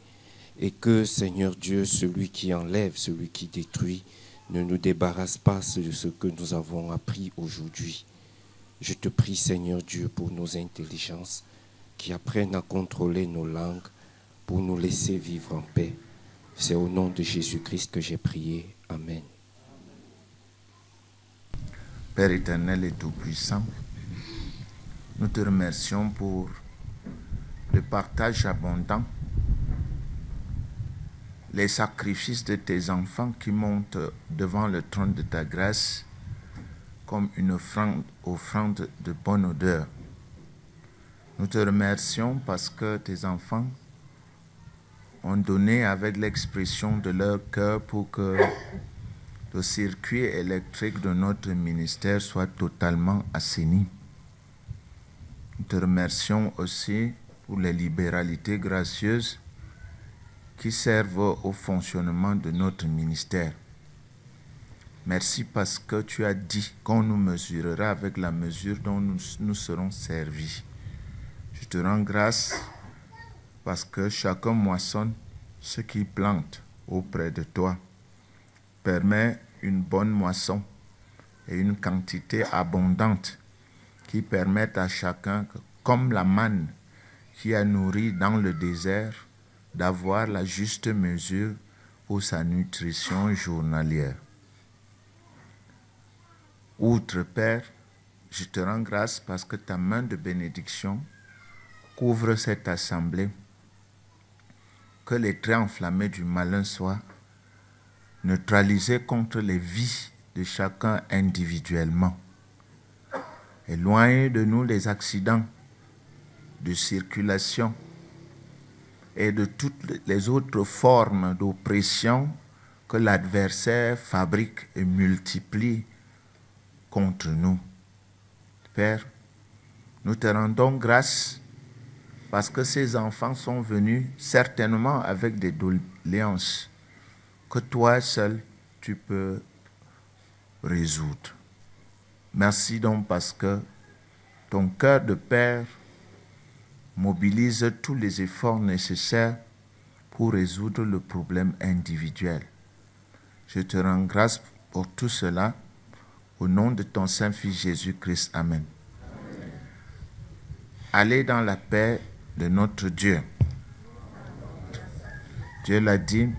et que, Seigneur Dieu, celui qui enlève, celui qui détruit, ne nous débarrasse pas de ce que nous avons appris aujourd'hui. Je te prie, Seigneur Dieu, pour nos intelligences qui apprennent à contrôler nos langues pour nous laisser vivre en paix. C'est au nom de Jésus-Christ que j'ai prié. Amen. Père éternel et tout-puissant, nous te remercions pour le partage abondant, les sacrifices de tes enfants qui montent devant le trône de ta grâce comme une offrande de bonne odeur. Nous te remercions parce que tes enfants ont donné avec l'expression de leur cœur pour que le circuit électrique de notre ministère soit totalement assaini. Nous te remercions aussi pour les libéralités gracieuses qui servent au fonctionnement de notre ministère. Merci parce que tu as dit qu'on nous mesurera avec la mesure dont nous serons servis. Je te rends grâce parce que chacun moissonne ce qu'il plante auprès de toi. Permets une bonne moisson et une quantité abondante qui permettent à chacun, comme la manne qui a nourri dans le désert, d'avoir la juste mesure pour sa nutrition journalière. Outre, Père, je te rends grâce parce que ta main de bénédiction couvre cette assemblée, que les traits enflammés du malin soient neutralisés contre les vies de chacun individuellement. Éloigne de nous les accidents de circulation et de toutes les autres formes d'oppression que l'adversaire fabrique et multiplie contre nous. Père, nous te rendons grâce parce que ces enfants sont venus certainement avec des doléances que toi seul tu peux résoudre. Merci donc parce que ton cœur de Père mobilise tous les efforts nécessaires pour résoudre le problème individuel. Je te rends grâce pour tout cela, au nom de ton Saint-Fils Jésus-Christ. Amen. Allez dans la paix de notre Dieu. Dieu l'a dit,